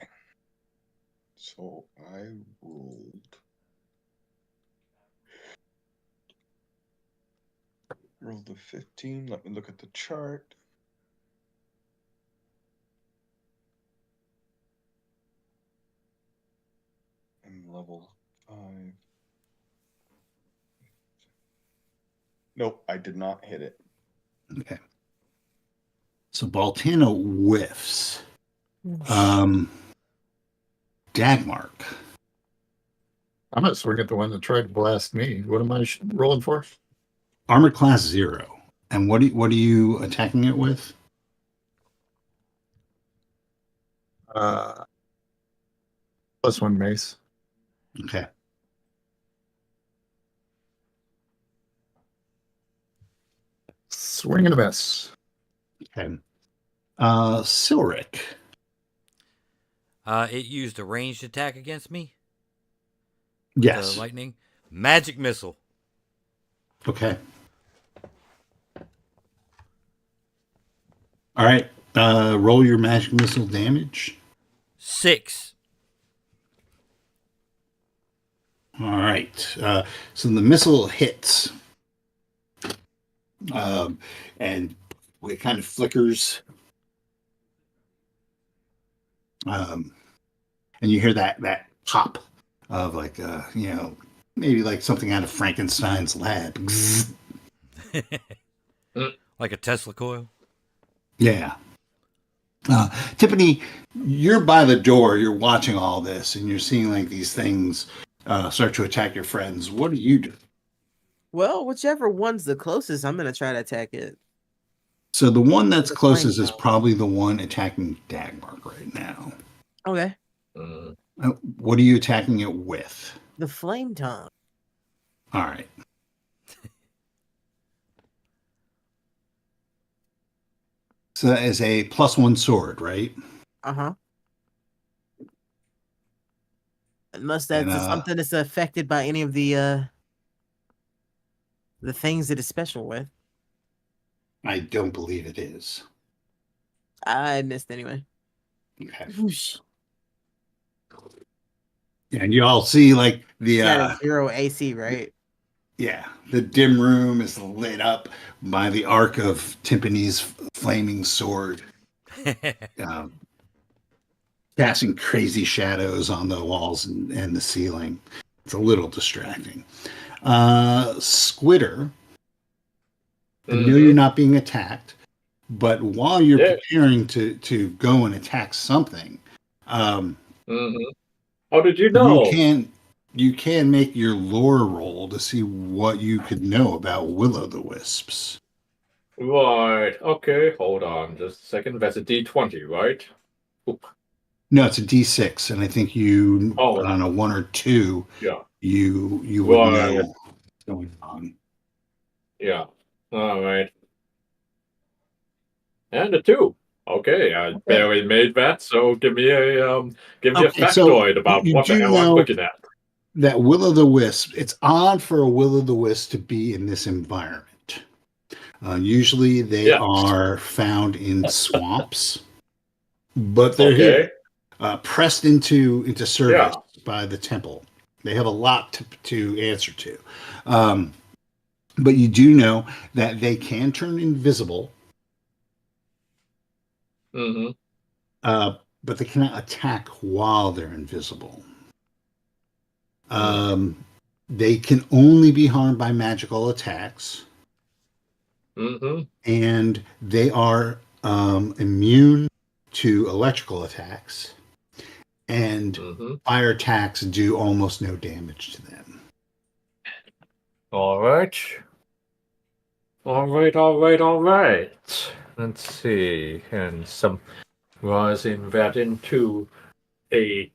So of 15. Let me look at the chart. I'm level 5. Nope, I did not hit it. Okay. So Baltana whiffs. Dagmark. I'm gonna swing at the one that tried to blast me. What am I rolling for? Armor class 0. And what are you attacking it with? +1 mace. Okay. Swing and a miss. Okay. Silric. It used a ranged attack against me. With Yes. the lightning. Magic missile. Okay. All right. Roll your magic missile damage. 6. All right. So the missile hits. And it kind of flickers. And you hear that pop of like, maybe like something out of Frankenstein's lab. Like a Tesla coil. Yeah. Tiffany, you're by the door. You're watching all this, and you're seeing like these things start to attack your friends. What do you do? Well, whichever one's the closest, I'm gonna try to attack it. So the one that's The closest flame is tongue. probably the one attacking Dagmark right now. Okay. What are you attacking it with? The flame tongue. All right. So that is a +1 sword, right? Uh-huh. Unless that's And, something that's affected by any of the things that it's special with. I don't believe it is. I missed anyway. Okay. Whoosh. And you all see like the It's at a 0 AC, right? yeah, the dim room is lit up by the arc of Timpani's flaming sword, casting crazy shadows on the walls and the ceiling. It's a little distracting. Squitter, I know you're not being attacked, but while you're preparing to go and attack something, How did you know? you can make your lore roll to see what you could know about will-o'-the-wisps. Right. Okay. Hold on. Just a second. That's a D20, right? Oop. No, it's a D6, and I think you Oh. on a 1 or 2, Yeah. you would Right. know what's going on. Yeah. All right. And a 2. Okay, I barely made that. So give me a Okay, so factoid about you what the do hell I'm know looking at. that will-o'-the-wisp, it's odd for a will-o'-the-wisp to be in this environment. Usually they Yes. are found in swamps, but they're here, pressed into service by the temple. They have a lot to answer to. But you do know that they can turn invisible, but they cannot attack while they're invisible. They can only be harmed by magical attacks. And they are immune to electrical attacks. And fire attacks do almost no damage to them. All right. All right. Let's see. And some rising that into a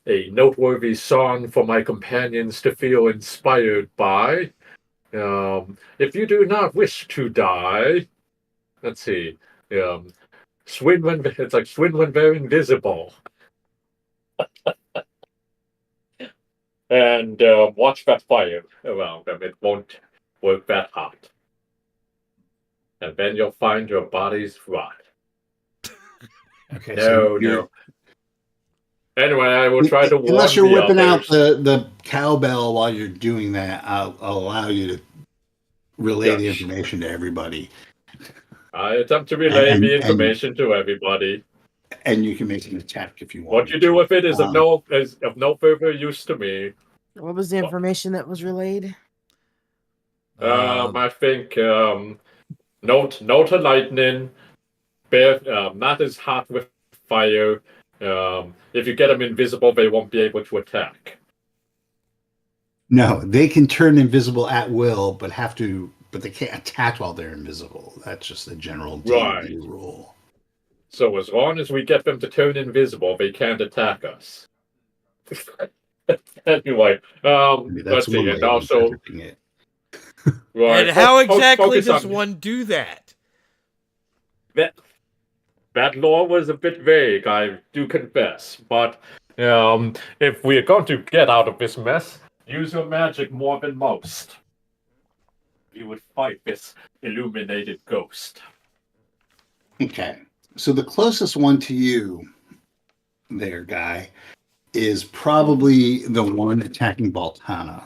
noteworthy song for my companions to feel inspired by. If you do not wish to die, let's see. Swim when they're invisible. And watch that fire around them. It won't work that hard. And then you'll find your bodies rot. Okay. No. Anyway, I will try to warn unless you're whipping out others. the cowbell while you're doing that, I'll allow you relay the Yes. information to everybody, I attempt to relay And- the and- information to everybody. and you can make an attack if you want. What you do with it is of no further use to me. What was the information that was relayed? I think no to lightning. Not as hot with fire. If you get them invisible, they won't be able to attack. No, they can turn invisible at will, but they can't attack while they're invisible. That's just a general D&D Right. rule. So as long as we get them to turn invisible, they can't attack us. Anyway, Maybe let's that's one see, way and of also, interpreting it. right, And how fo- exactly focus does on- one do that? That law was a bit vague, I do confess. But if we are going to get out of this mess, use your magic more than most. You would fight this illuminated ghost. Okay. So the closest one to you there, guy, is probably the one attacking Baltana,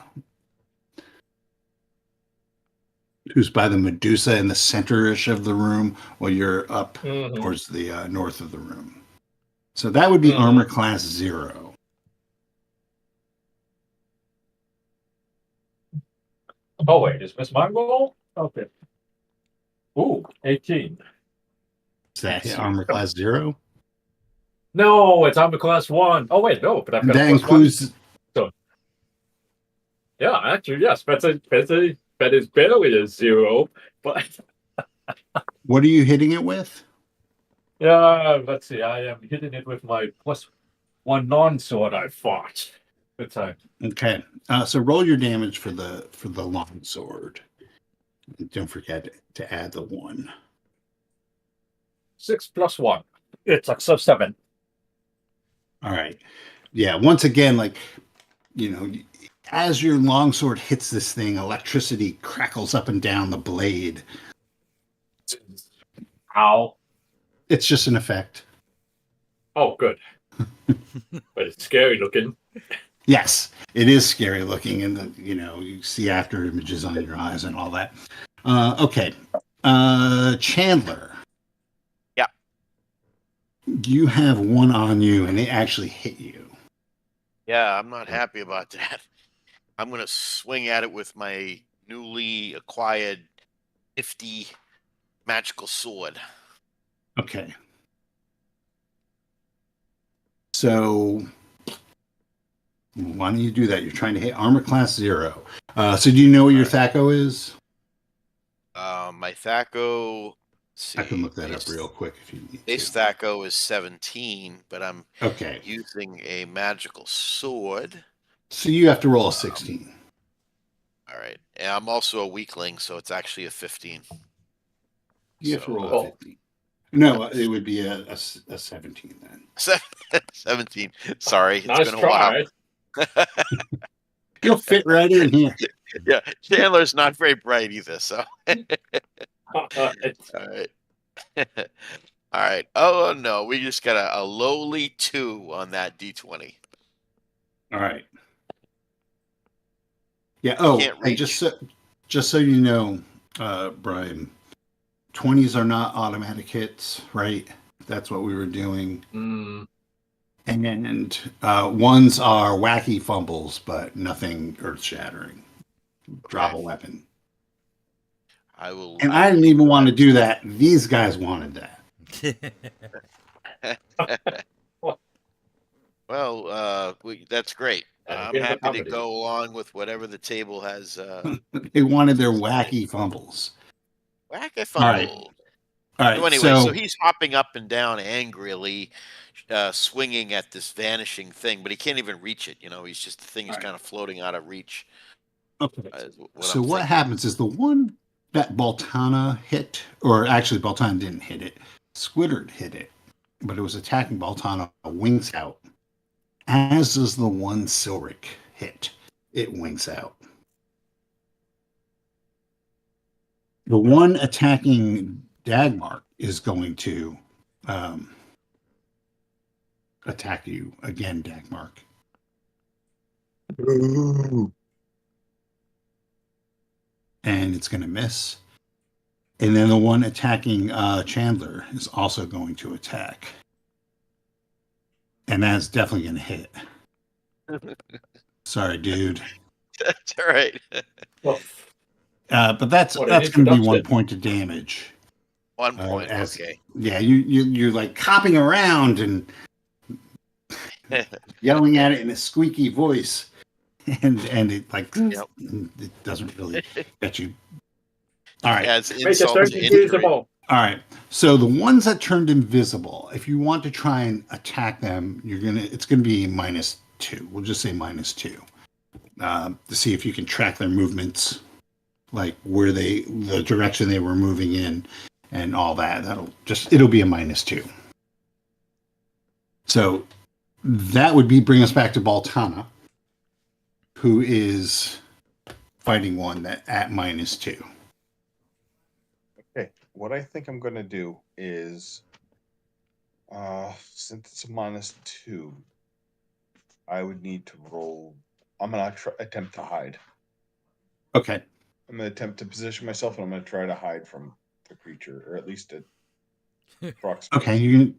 who's by the Medusa in the center-ish of the room, while you're up towards the north of the room. So that would be armor class 0. Oh wait, is this my roll? Okay. Ooh, 18. Is that hit armor class 0? No, it's armor class 1. Oh wait, no, but I've got That a plus includes. 1. So, yeah, actually, yes, that is barely a 0, but What are you hitting it with? yeah, let's see. I am hitting it with my plus 1 non-sword I fought. Good time. Okay. So roll your damage for the long sword. Don't forget to add the 1. 6 plus 1. It's like 7. All right. Yeah. Once again, as your longsword hits this thing, electricity crackles up and down the blade. Ow. It's just an effect. Oh, good. But it's scary looking. Yes, it is scary looking, and you see after images on your eyes and all that. Okay. Chandler. Yeah. You have 1 on you, and it actually hit you. Yeah, I'm not happy about that. I'm going to swing at it with my newly acquired 50 magical sword. Okay. So why don't you do that? You're trying to hit armor class 0. So do you know what your THAC0 is? My THAC0, I can look that up real quick if you need base to. THAC0 is 17, but I'm Okay. using a magical sword. So you have to roll a 16. All right. And I'm also a weakling, so it's actually a 15. You have to roll Oh. a 15. No, it would be a 17 then. 17. Sorry, it's Nice been a try. while. You'll fit right in here. Yeah, Chandler's not very bright either, so. All All right. All right. Oh, no. We just got a lowly 2 on that D20. All right. Yeah. Oh, Can't and reach. just so you know, Brian, 20s are not automatic hits, right? That's what we were doing. And ones are wacky fumbles, but nothing earth-shattering. Drop a weapon. I will. And I didn't even want to do that. These guys wanted that. Well, that's great. I'm here's the happy to comedy. go along with whatever the table has. They wanted their wacky fumbles. Whack a All right. fumble. All right. So anyway, so he's hopping up and down angrily, swinging at this vanishing thing, but he can't even reach it. He's just the thing is kind of floating out of reach. Okay. What So I'm what thinking. happens is the one that Baltana hit, or actually Baltana didn't hit it, Squiddard hit it, but it was attacking Baltana, wings out. As does the one Silric hit, it wings out. The one attacking Dagmark is going to attack you again, Dagmark. Ooh. and it's going to miss. And then the one attacking Chandler is also going to attack. And that's definitely going to hit. Sorry, dude. That's all right. Well, But that's What an going to be 1 introduction. point of damage. 1 point. As Okay. yeah, you're like copping around and yelling at it in a squeaky voice, and it like Yep. it doesn't really get you. All right, Adds Make it insult turn to injury. invisible. all right. So the ones that turned invisible, if you want to try and attack them, it's gonna be -2. We'll just say -2 to see if you can track their movements, like the direction they were moving in, and all that. It'll be a -2. So that would bring us back to Baltana, who is fighting one that at -2. Okay, what I think I'm going to do is, since it's a -2, I would need to roll. I'm going to attempt to hide. Okay. I'm going to attempt to position myself, and I'm going to try to hide from the creature, or at least approximate. Okay,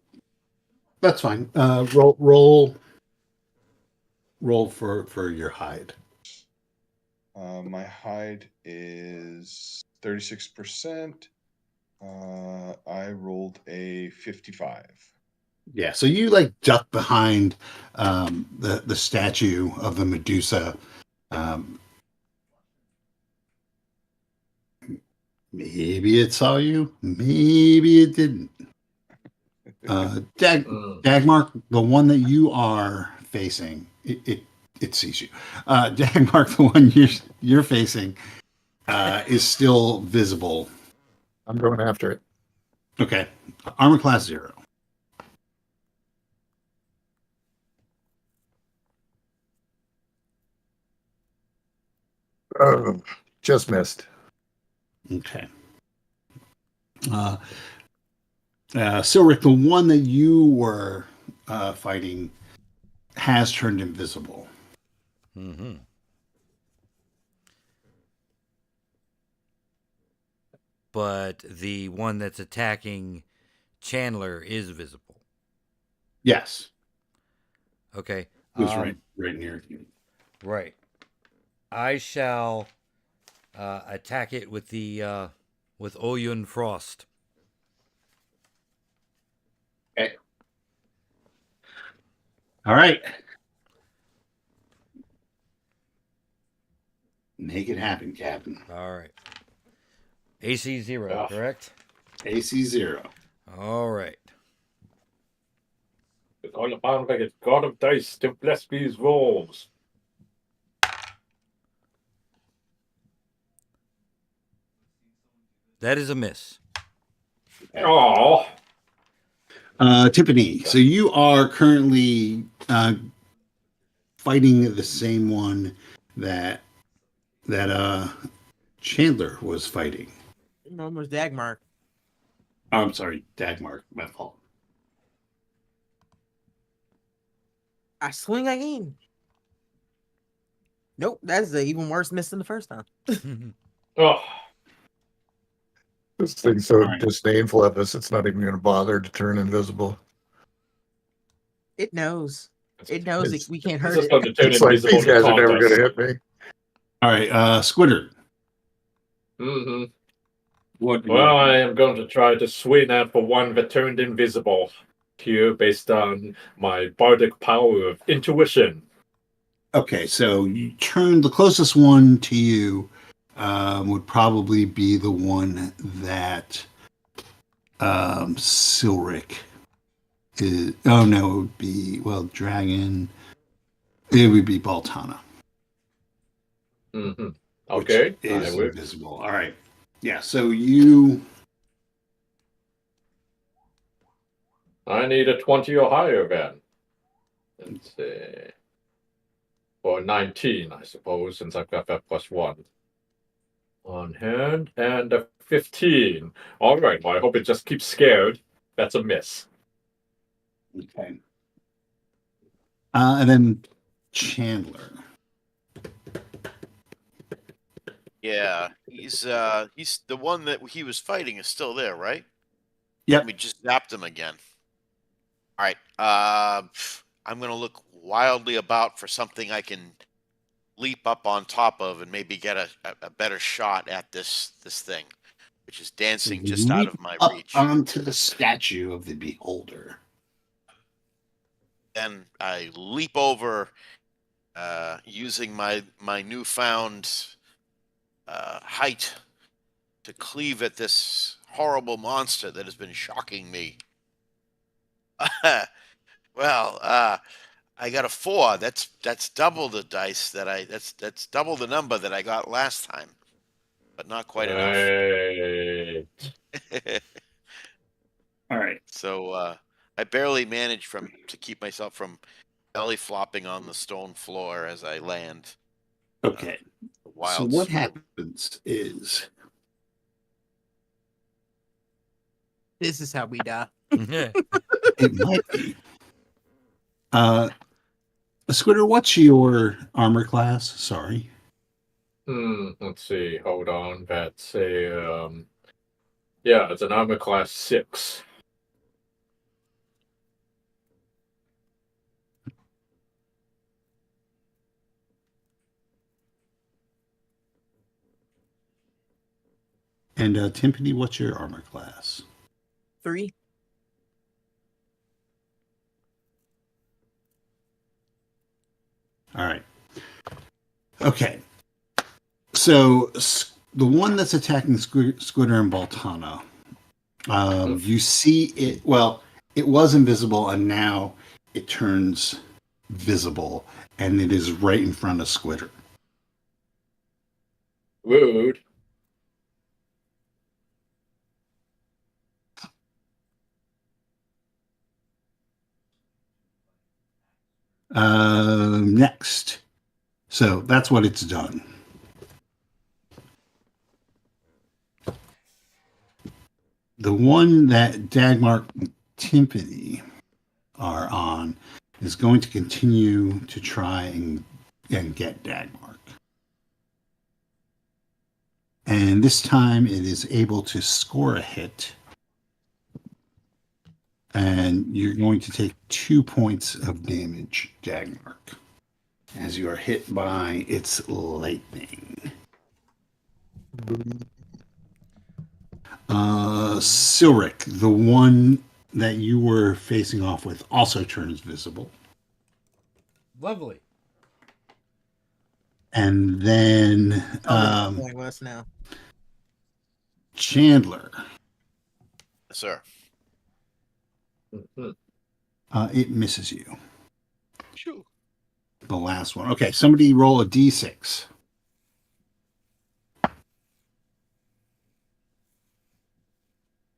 that's fine. Roll for your hide. My hide is 36%. I rolled a 55. Yeah, so you like duck behind the statue of the Medusa. Maybe it saw you, maybe it didn't. Dagmark, the one that you are facing, it sees you. Dagmark, the one you're facing, is still visible. I'm going after it. Okay, armor class 0. Just missed. Okay. Silric, the one that you were fighting has turned invisible. Mm-hmm. But the one that's attacking Chandler is visible. Yes. Okay. It was right near you. Right. I shall attack it with the with Oyun Frost. Okay. All right. Make it happen, Captain. All right. AC 0, Yeah. correct? AC 0. All right. It's all about like a god of dice to bless these rolls. That is a miss. Oh, Tiffany, so you are currently fighting the same one that Chandler was fighting. No, it was Dagmar. Oh, I'm sorry, Dagmark, my fault. I swing again. Nope, that's an even worse miss than the first time. oh, This thing's so Alright. disdainful of us, it's not even going to bother to turn invisible. It knows. It knows It's- that we can't this hurt is going to it. turn It's like invisible these to guys are taunt never going us. to hit me. All right, Squitter. Mm-hmm. What? Well, I am going to try to swing at the one that turned invisible here based on my bardic power of intuition. Okay, so you turn the closest one to you would probably be the one that Silric is. Oh no, it would be Dragon. It would be Baltana. Mm-hmm. Which Okay, I is will. invisible. All right. Yeah, so you. I need a 20 or higher then. Let's see. Or 19, I suppose, since I've got that +1 on hand, and a 15. All right, well, I hope it just keeps scared. That's a miss. Okay. And then Chandler. Yeah, he's the one that he was fighting is still there, right? Yep. We just zapped him again. All right. I'm gonna look wildly about for something I can leap up on top of and maybe get a better shot at this thing, which is So dancing you just out leap of my up reach. onto the statue of the beholder. Then I leap over, using my newfound height to cleave at this horrible monster that has been shocking me. Well, I got a 4. That's double the dice that that's double the number that I got last time, but not quite enough. Right. All right. So I barely managed to keep myself from belly flopping on the stone floor as I land. Okay. So Wild what swoop. happens is This is how we die. it might be. Squitter, what's your armor class? Sorry. Let's see. Hold on. That's a yeah, it's an armor class 6. And Timpani, what's your armor class? 3. All right. Okay. So the one that's attacking Squitter and Baltana, you see it. Well, it was invisible, and now it turns visible, and it is right in front of Squitter. Rude. Next. So that's what it's done. The one that Dagmark and Timpani are on is going to continue to try and get Dagmark. And this time it is able to score a hit. And you're going to take 2 points of damage, Dagmark, as you are hit by its lightning. Silric, the one that you were facing off with, also turns visible. Lovely. And then West now. Chandler, Sir. Mhm. it misses you. Shoo. The last one. Okay, somebody roll a d6.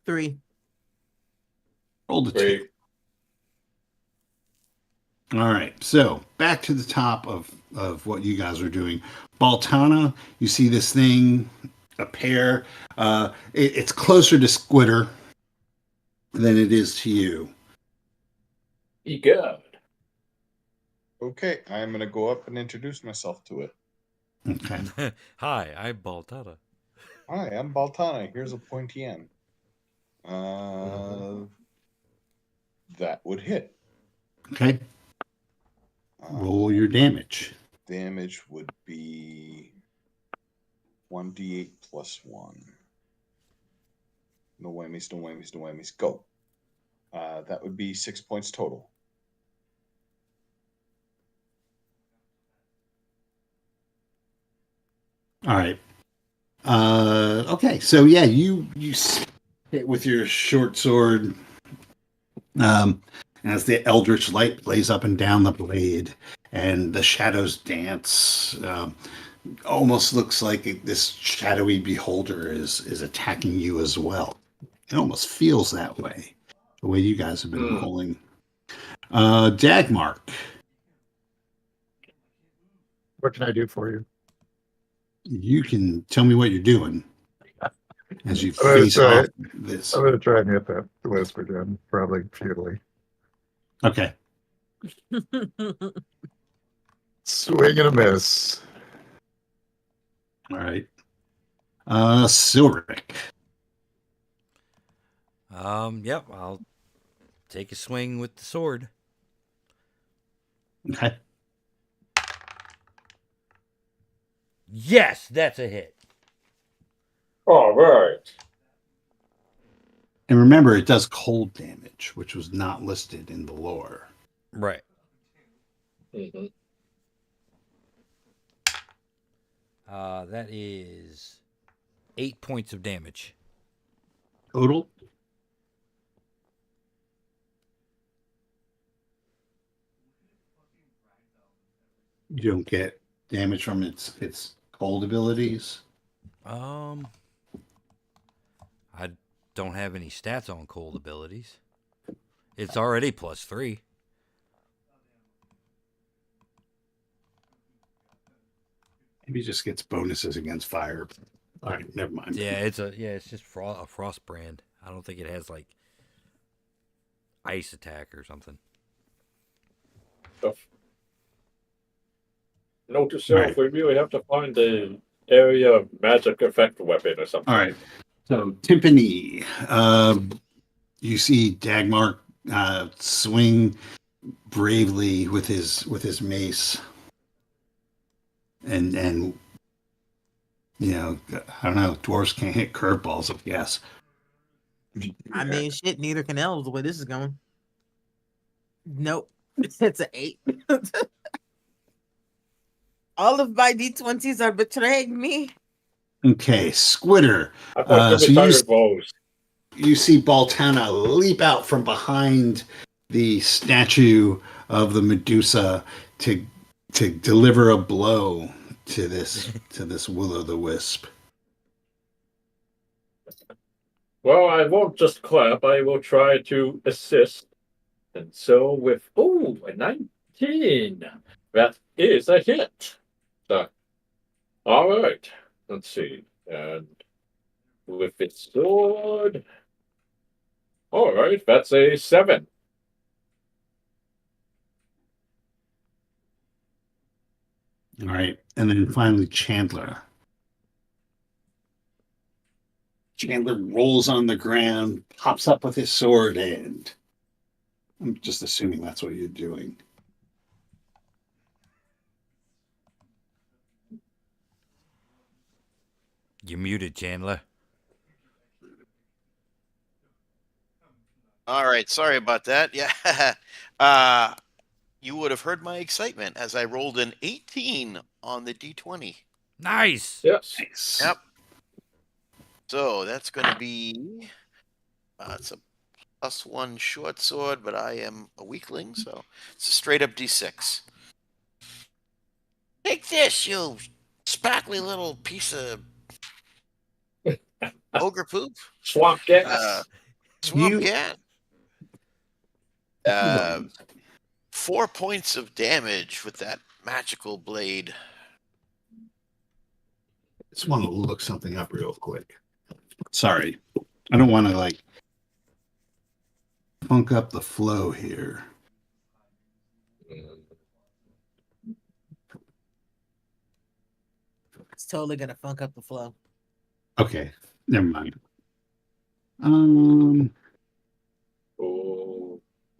3. Roll the 2. Great. All right, so back to the top of what you guys are doing. Baltana, you see this thing, a pair. It's closer to Squitter than it is to you. Egad. Okay, I'm gonna go up and introduce myself to it. Okay. Hi, I'm Baltana. Hi, I'm Baltana. Here's a pointy end. That would hit. Okay. Roll your damage. Damage would be 1d8 plus 1. No whammies, no whammies, no whammies. Go. That would be 6 points total. All right. Okay, so yeah, you hit with your short sword. As the eldritch light plays up and down the blade, and the shadows dance. Almost looks like this shadowy beholder is attacking you as well. It almost feels that way, the way you guys have been rolling. Dagmark. What can I do for you? You can tell me what you're doing as you I'm gonna face try- off this. I'm going to try and hit that wisp again, probably futilely. Okay. Swing and a miss. All right. Silric. Yep, I'll take a swing with the sword. Okay. Yes, that's a hit. All right. And remember, it does cold damage, which was not listed in the lore. Right. Mm-hmm. That is 8 points of damage. Total? You don't get damage from its cold abilities. I don't have any stats on cold abilities. It's already +3. Maybe it just gets bonuses against fire. All right, never mind. Yeah, it's just a frost brand. I don't think it has like ice attack or something. Note to self: Right. we really have to find the area magic effect weapon or something. All right. So Timpani, you see Dagmar swing bravely with his mace, and you know, I don't know, dwarves can't hit curveballs, I guess. I mean, shit. Neither can elves. The way this is going. Nope. It's an 8. All of my d20s are betraying me. Okay, Squitter. I thought you So retired bows. you see Baltana leap out from behind the statue of the Medusa to deliver a blow to this will-o'-the-wisp. Well, I won't just clap. I will try to assist. And so with a 19, that is a hit. So, all right. Let's see. And with its sword. All right, that's a 7. All right, and then finally Chandler. Chandler rolls on the ground, pops up with his sword, and I'm just assuming that's what you're doing. You're muted, Chandler. All right, sorry about that. Yeah. You would have heard my excitement as I rolled an 18 on the d20. Nice. Yes. Nice. Yep. So that's going to be it's a +1 short sword, but I am a weakling, so it's a straight up d6. Take this, you sparkly little piece of ogre poop. Swamp gas. Swamp You- cat. 4 points of damage with that magical blade. Just want to look something up real quick. Sorry, I don't want to like funk up the flow here. It's totally gonna funk up the flow. Okay, never mind. Oh,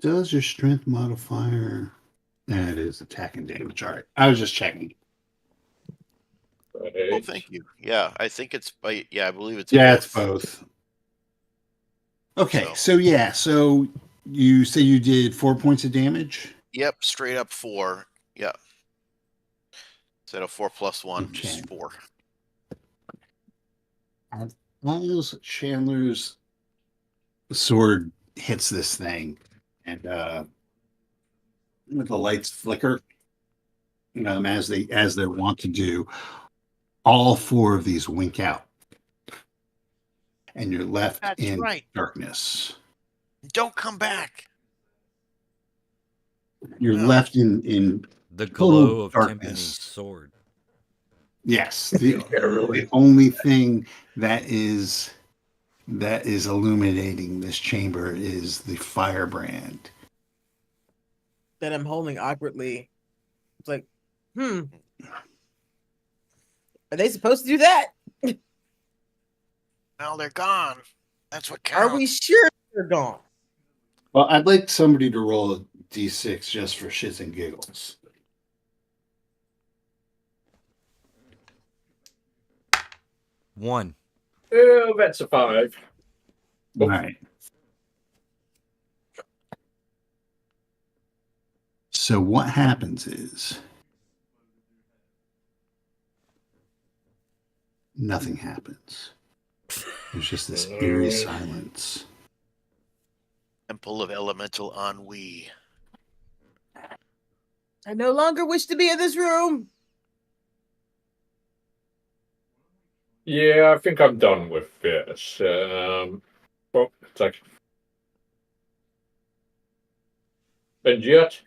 Does your strength modifier? That is attack and damage. All right, I was just checking. Oh, right. thank you. Yeah, I think it's by. Yeah, I believe it's Yeah, both. it's both. Okay, so you say you did 4 points of damage. Yep, straight up 4. Yeah. Instead of 4 + 1, Okay. just 4. As Chandler's sword hits this thing, and the lights flicker, as they're wont to do, all 4 of these wink out, and you're left That's in right. darkness. Don't come back. You're No. left in The total glow of darkness. Timpani's sword. Yes, the really. only thing that is illuminating this chamber is the firebrand. That I'm holding awkwardly. It's like, Are they supposed to do that? Well, they're gone. That's what Are counts. we sure they're gone? Well, I'd like somebody to roll a d6 just for shits and giggles. One. Oh, that's a 5. All right. So what happens is nothing happens. There's just this eerie silence. Temple of Elemental Ennui. I no longer wish to be in this room. Yeah, I think I'm done with this. Well, it's like... And yet,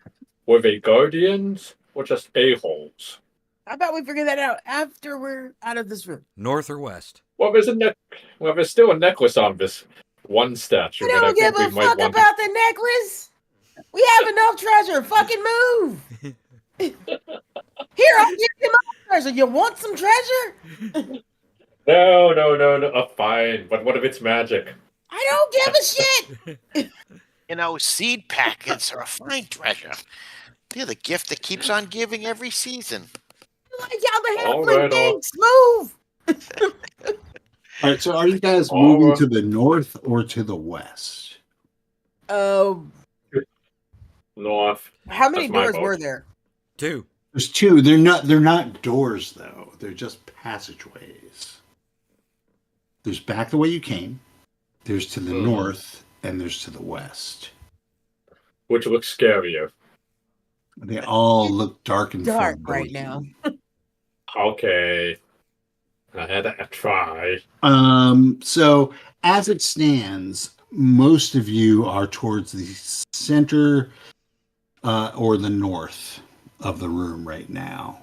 were they guardians or just a-holes? How about we figure that out after we're out of this room? North or west? Well, there's still a necklace on this one statue. I and don't give a fuck about the necklace. We have enough treasure. Fucking move. Here, I'll give you my treasure. You want some treasure? No. Fine. But what if it's magic? I don't give a shit. You know, seed packets are a fine treasure. They're the gift that keeps on giving every season. Like y'all the All halfling right, things. Move. All right, so are you guys All moving right. to the north or to the west? North. How many That's my doors vote. were there? 2. There's two. They're not doors though. They're just passageways. There's back the way you came. There's to the north and there's to the west. Which looks scarier. They all look dark and Dark foreboding. right now. Okay. I had to try. So as it stands, most of you are towards the center or the north of the room right now.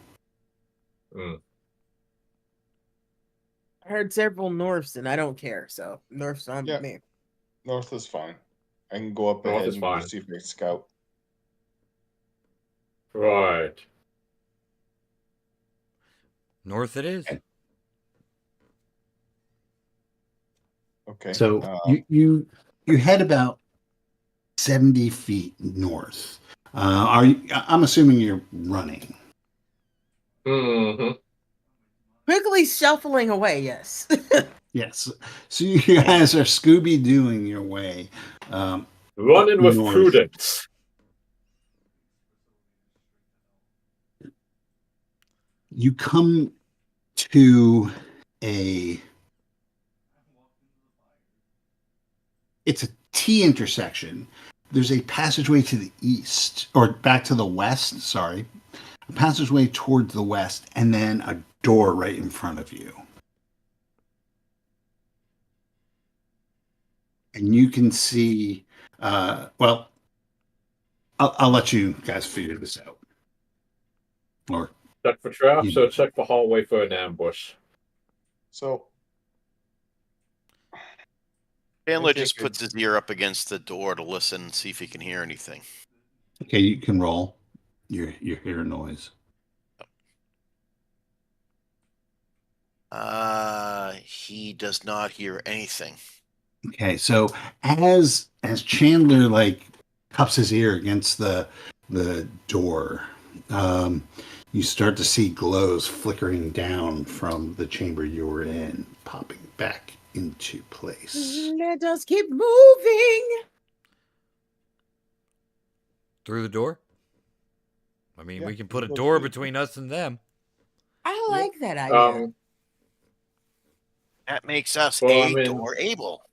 Mm. I heard several Norths, and I don't care. So North's on Yeah. me. North is fine. I can go up North ahead is and fine. go see if I scout. Right. North it is. Okay. So you head about 70 feet north. I'm assuming you're running. Mm-hmm. Quickly shuffling away. Yes. Yes. So you guys are Scooby Dooing your way. Running with north. prudence. You come to it's a T intersection. There's a passageway to the east, or back to the west, sorry. A passageway towards the west, and then a door right in front of you. And you can see, well, I'll let you guys figure this out. Or Check for traps Yeah. or check the hallway for an ambush. So Chandler Okay, just good. puts his ear up against the door to listen and see if he can hear anything. okay, you can roll. You hear a noise. He does not hear anything. Okay, so as Chandler like cups his ear against the door, you start to see glows flickering down from the chamber you were in, popping back into place. Let us keep moving. Through the door? I mean, Yeah, we can put a go door through. between us and them. I like that idea. That makes us Well, I mean- door able.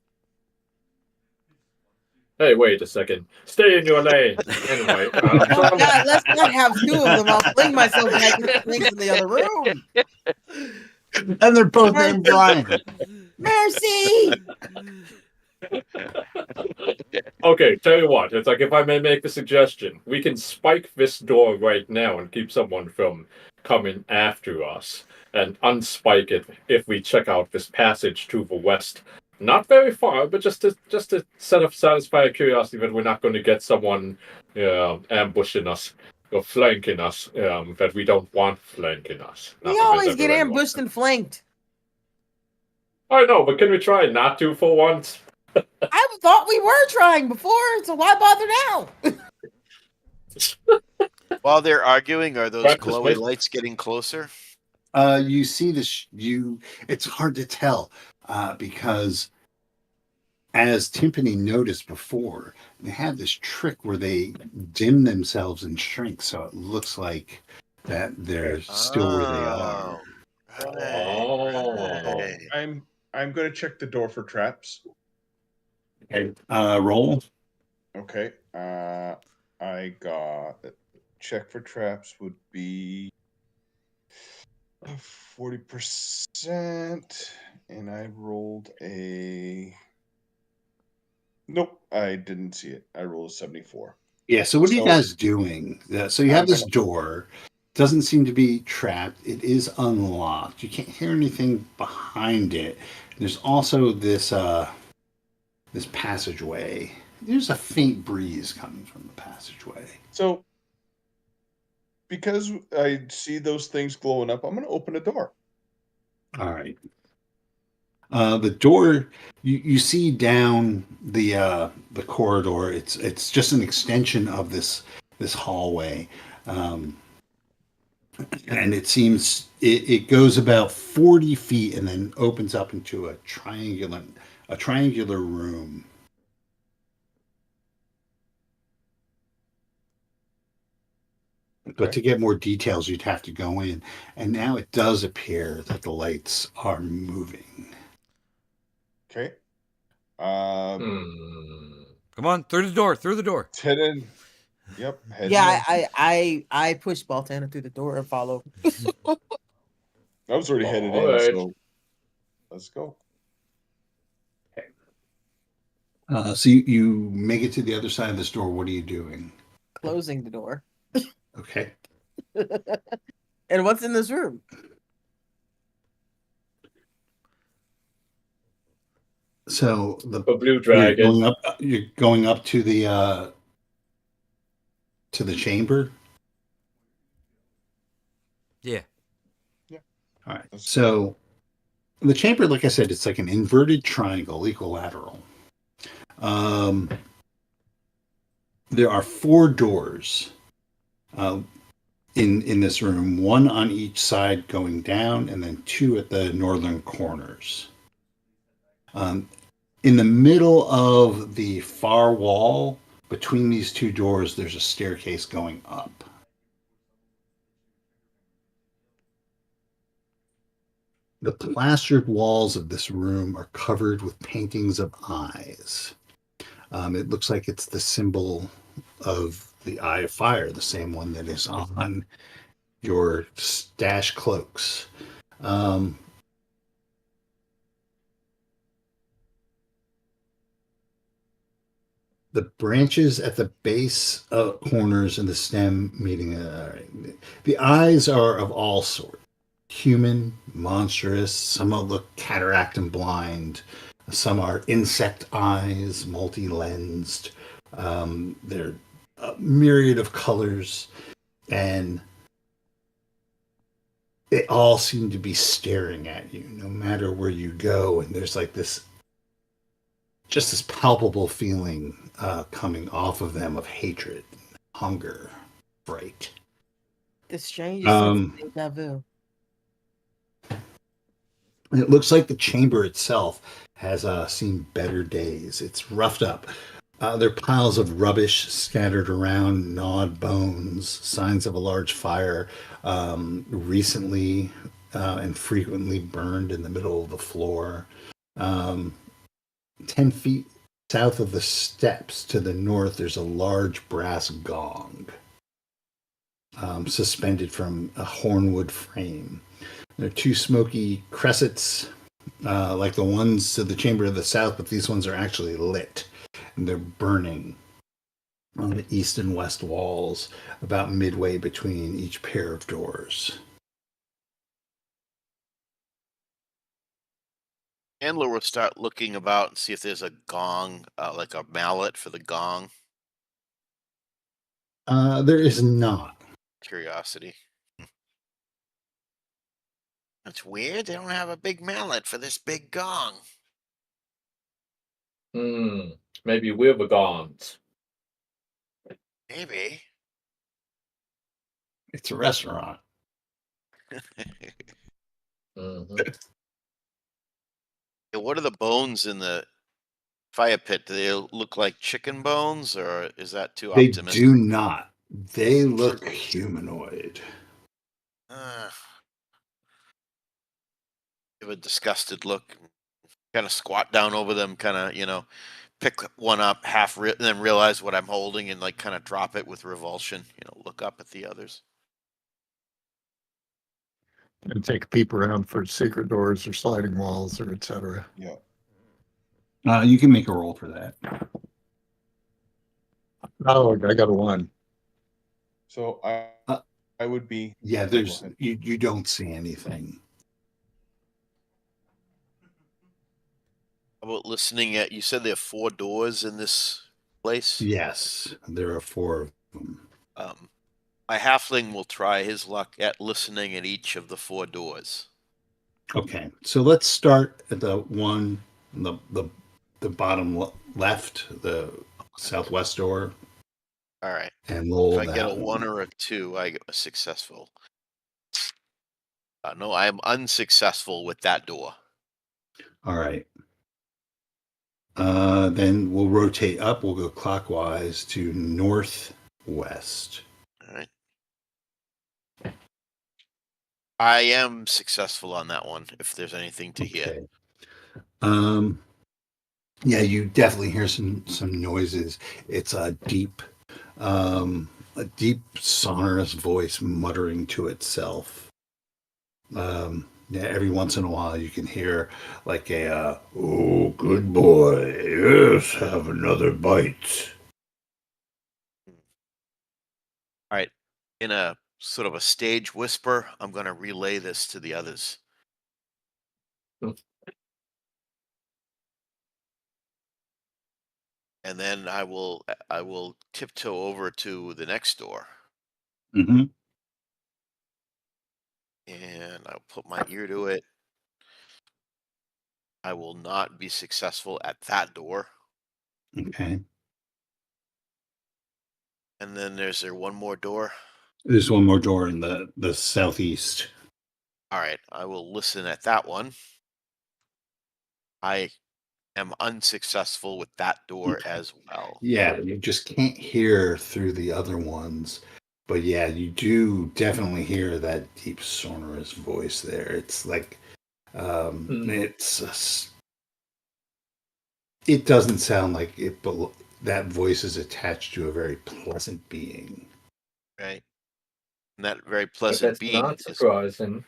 Hey, wait a second. Stay in your lane. Anyway. Oh God, let's not have two of them. I'll fling myself back into things in the other room. And they're both named Brian. Mercy. Okay, tell you what. It's like, if I may make a suggestion, we can spike this door right now and keep someone from coming after us, and unspike it if we check out this passage to the west. Not very far, but just to satisfy curiosity that we're not going to get someone ambushing us or flanking us that we don't want flanking us. Not We that there's always ever get anyone. ambushed and flanked. I know, but can we try not to for once? I thought we were trying before, so why bother now? While they're arguing, are those Practice glowy makes- lights getting closer? You see this. It's hard to tell because, as Timpani noticed before, they have this trick where they dim themselves and shrink, so it looks like that they're still where they are. Right. I'm going to check the door for traps. Okay. Roll. Okay. I got check for traps would be 40%, and I rolled a. Nope, I didn't see it. I rolled a 74. Yeah. So what are you So- guys doing? So you have I'm this gonna- door. Doesn't seem to be trapped. It is unlocked. You can't hear anything behind it. There's also this passageway. There's a faint breeze coming from the passageway. So, because I see those things glowing up, I'm going to open a door. All right. The door you see down the corridor. It's just an extension of this hallway, and it seems it goes about 40 feet and then opens up into a triangular room. But to get more details, you'd have to go in. And now it does appear that the lights are moving. Okay. Come on, through the door. Through the door. Head in. Yep. Head Yeah, in. I pushed Baltana through the door and follow. I was already headed in, Alright. so let's go. So you make it to the other side of this door. What are you doing? Closing the door. Okay. And what's in this room? So A blue you're dragon. going up to the chamber. Yeah. All right. So the chamber, like I said, it's like an inverted triangle, equilateral. There are 4 doors in this room, one on each side going down, and then 2 at the northern corners. In the middle of the far wall, between these 2 doors, there's a staircase going up. The plastered walls of this room are covered with paintings of eyes. It looks like it's the symbol of the Eye of Fire, the same one that is on your stash cloaks. The branches at the base corners and the stem meeting. The eyes are of all sorts. Human, monstrous, some look cataract and blind. Some are insect eyes, multi-lensed. They're a myriad of colors, and they all seem to be staring at you no matter where you go. And there's like this palpable feeling coming off of them of hatred, hunger, fright. The strangest deja vu. It looks like the chamber itself has seen better days. It's roughed up. There are piles of rubbish scattered around, gnawed bones, signs of a large fire, recently and frequently burned in the middle of the floor. 10 feet south of the steps to the north, there's a large brass gong suspended from a hornwood frame. There are 2 smoky cressets, like the ones to the chamber of the south, but these ones are actually lit, and they're burning on the east and west walls, about midway between each pair of doors. Handler will start looking about and see if there's a gong, like a mallet for the gong. There is not. Curiosity. That's weird. They don't have a big mallet for this big gong. Maybe we're the gongs. Maybe. It's a restaurant. Hmm. What are the bones in the fire pit? Do they look like chicken bones, or is that too They optimistic? do not. They look humanoid. Uh, Give a disgusted look. Kind of squat down over them. Kind of, pick one up, and then realize what I'm holding, and like kind of drop it with revulsion. Look up at the others. And take a peep around for secret doors or sliding walls or etc. Yeah. You can make a roll for that. Oh, I got a 1. So I would be. Yeah, Go there's ahead. you don't see anything. How about listening at? You said there are 4 doors in this place. Yes, there are 4 of them. My halfling will try his luck at listening at each of the 4 doors. Okay, so let's start at the one, the bottom left, the southwest door, All right. and roll If I get a that 1 or a 2, I get a successful. No, I am unsuccessful with that door. All right. Then we'll rotate up. We'll go clockwise to northwest. All right. I am successful on that one. If there's anything to hear. Okay. Yeah, you definitely hear some noises. It's a deep sonorous voice muttering to itself. Yeah, every once in a while you can hear like a "Oh, good boy, yes, have another bite." All right. In a sort of a stage whisper, I'm going to relay this to the others. And then I will tiptoe over to the next door. Mm-hmm. And I'll put my ear to it. I will not be successful at that door. Okay. And then there's there one more door. There's one more door in the southeast. All right, I will listen at that one. I am unsuccessful with that door as well. Yeah, you just can't hear through the other ones. But yeah, you do definitely hear that deep sonorous voice there. It's like it doesn't sound like it, but that voice is attached to a very pleasant being. Right. And that very But pleasant that's being not is, surprising.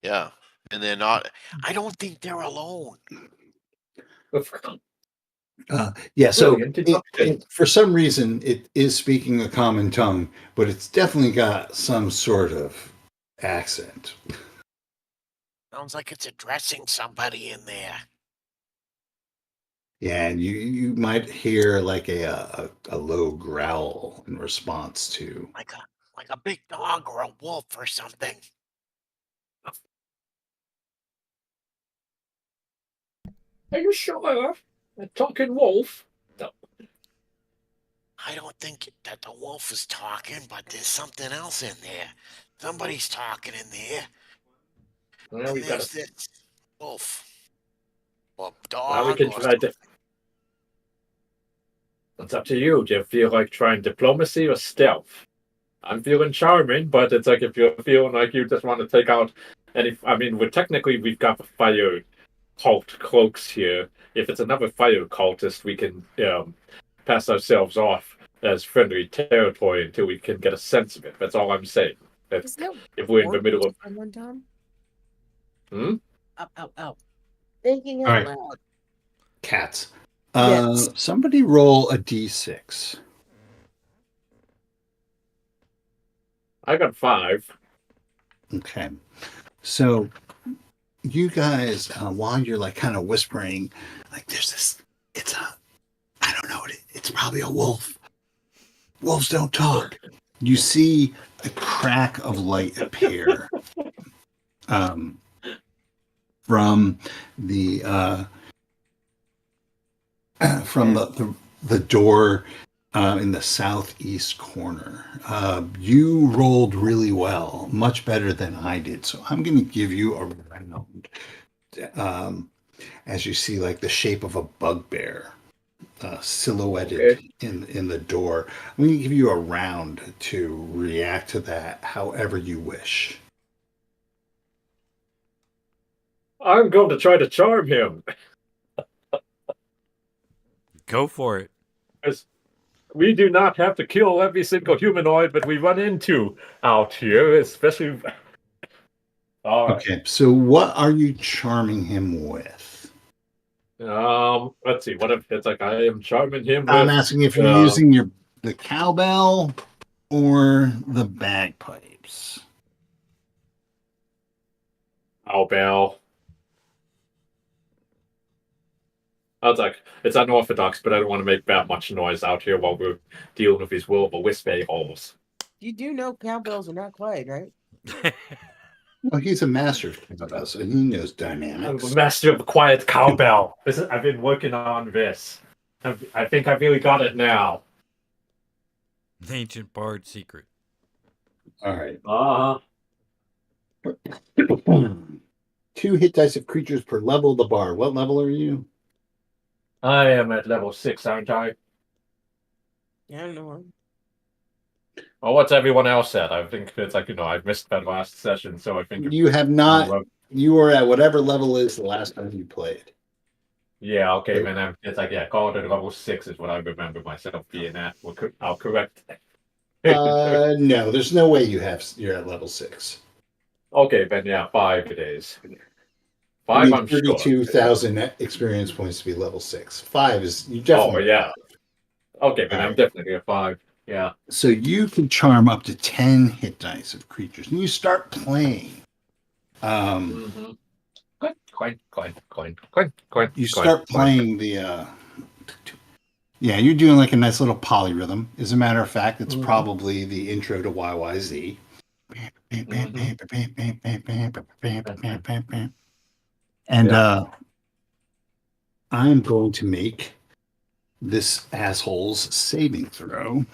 yeah. And they're not, I don't think they're alone. Yeah, so Brilliant deduction. for some reason it is speaking a common tongue, but it's definitely got some sort of accent. Sounds like it's addressing somebody in there. Yeah, and you might hear like a low growl in response to. Like a big dog or a wolf or something. Are you sure? A talking wolf? No. I don't think that the wolf is talking, but there's something else in there. Somebody's talking in there. Well, And we there's gotta. this wolf. Or Well, we dog can or try to. It's up to you. Do you feel like trying diplomacy or stealth? I'm feeling charming, but it's like if you're feeling like you just want to take out any. I mean, we've got the fire cult cloaks here. If it's another fire cultist, we can pass ourselves off as friendly territory until we can get a sense of it. That's all I'm saying. That Is that if we're in the work middle of. someone done? Hmm? Ow, ow, ow. Thinking All out right. loud. Cats. Yes. Somebody roll a d6. I got 5. Okay. So you guys, while you're like kind of whispering, like there's this, I don't know, it's probably a wolf. Wolves don't talk. You see a crack of light appear from the the door in the southeast corner. You rolled really well, much better than I did. So I'm going to give you a round. As you see, like the shape of a bugbear silhouetted in the door. I'm going to give you a round to react to that however you wish. I'm going to try to charm him. Go for it. As we do not have to kill every single humanoid that we run into out here, especially. All right. Okay, so what are you charming him with? Let's see. What if it's like I am charming him with? I'm asking if you're using the cowbell or the bagpipes. Cowbell. I was like, it's unorthodox, but I don't want to make that much noise out here while we're dealing with these will-o'-wisp a-holes. You do know cowbells are not quiet, right? Well, he's a master of cowbell, so he knows I'm dynamics. a master of quiet cowbell. I've been working on this. I think I really got it now. Ancient bard secret. All right. 2 hit dice of creatures per level of the bar. What level are you? I am at level 6, aren't I? Yeah, I don't know. Well, what's everyone else at? I think it's like, I missed that last session, so I think... You have not. You were at whatever level is the last time you played. Yeah, okay, man. It's like, call it level 6 is what I remember myself being at. I'll correct. No, there's no way you're at level 6. Okay, then 5 it is. 5, I'm sure. 32,000 experience points to be level 6. 5 is you definitely. Oh, yeah. Okay, then I'm definitely at 5. Yeah. So you can charm up to 10 hit dice of creatures, and you start playing. Coin. You start playing the. Yeah, you're doing like a nice little polyrhythm. As a matter of fact, it's probably the intro to YYZ. And I'm going to make this asshole's saving throw.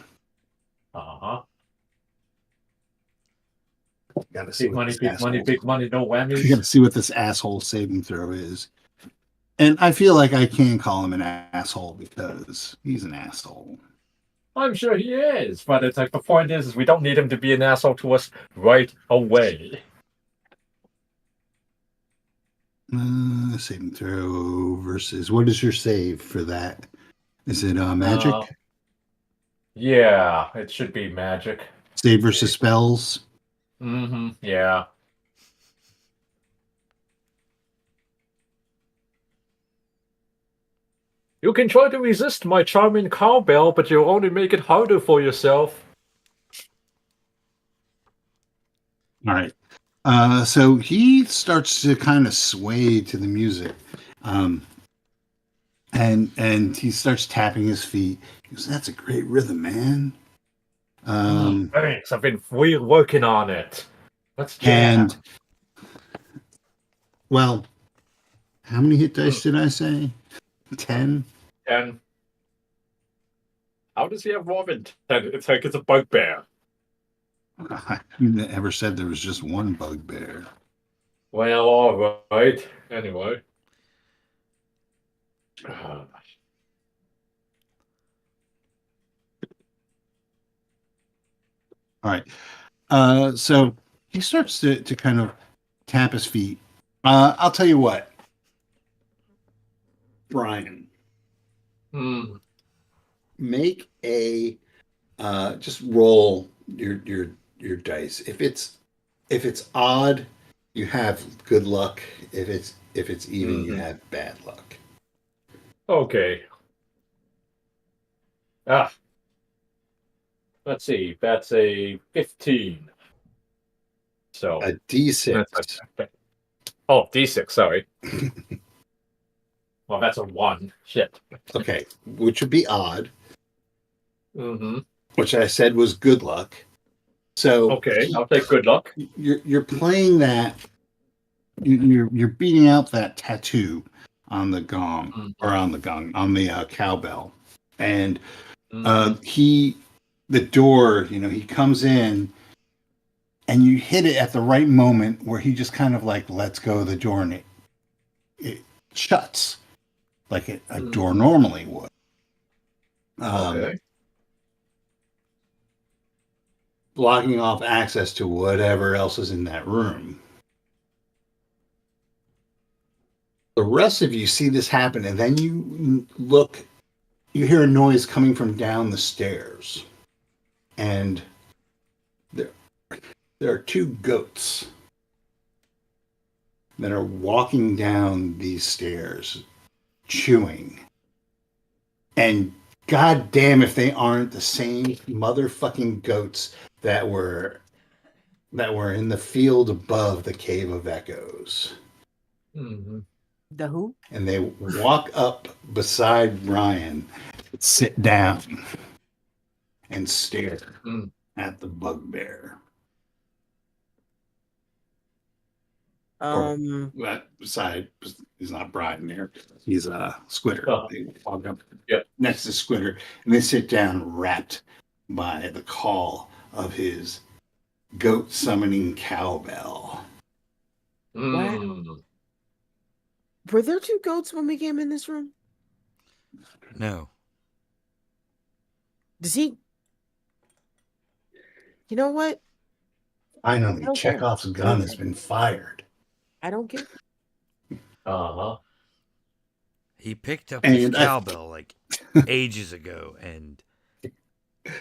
Gotta see Big money, no whammies. You gotta see what this asshole saving throw is. And I feel like I can call him an asshole because he's an asshole. I'm sure he is, but it's like the point is we don't need him to be an asshole to us right away. Saving throw versus what is your save for that? Is it magic? Yeah, it should be magic. Save versus spells. Yeah. You can try to resist my charming cowbell, but you'll only make it harder for yourself. All right. So he starts to kind of sway to the music. And he starts tapping his feet. He goes, "That's a great rhythm, man." Thanks, I've been working on it. Let's jam. And well, how many hit dice did I say? 10? 10. How does he have more than 10? It's like it's a bugbear. I never said there was just one bugbear. Well, all right. Anyway. All right. So he starts to kind of tap his feet. I'll tell you what, Brian. Make a just roll your dice. If it's odd, you have good luck. If it's even, you have bad luck. Okay. Let's see. That's a 15. So A D6. Oh, D6. Sorry. Well, that's a 1. Shit. Okay, which would be odd. Mm-hmm. Which I said was good luck. So okay, I'll take good luck. You're playing that you're beating out that tattoo on the gong Mhm. or on the cowbell, and Mhm. the door, he comes in, and you hit it at the right moment where he just kind of like lets go of the door, and it shuts like a door normally would. Okay. Blocking off access to whatever else is in that room. The rest of you see this happen, and then you look, you hear a noise coming from down the stairs, and there, there are two goats that are walking down these stairs, chewing. And god damn if they aren't the same motherfucking goats that were in the field above the Cave of Echoes. Mhm. The who? And they walk up beside Ryan, sit down, and stare Mm. at the bugbear. Beside, he's not Brian there. He's Squitter. Oh. They walk up Yeah. next to Squitter, and they sit down, wrapped by the call of his goat summoning cowbell. Mm. Were there two goats when we came in this room? No. Does he? You know what? Finally, Okay. Chekhov's gun has been fired. I don't care. Uh-huh. He picked up And his cowbell like ages ago, and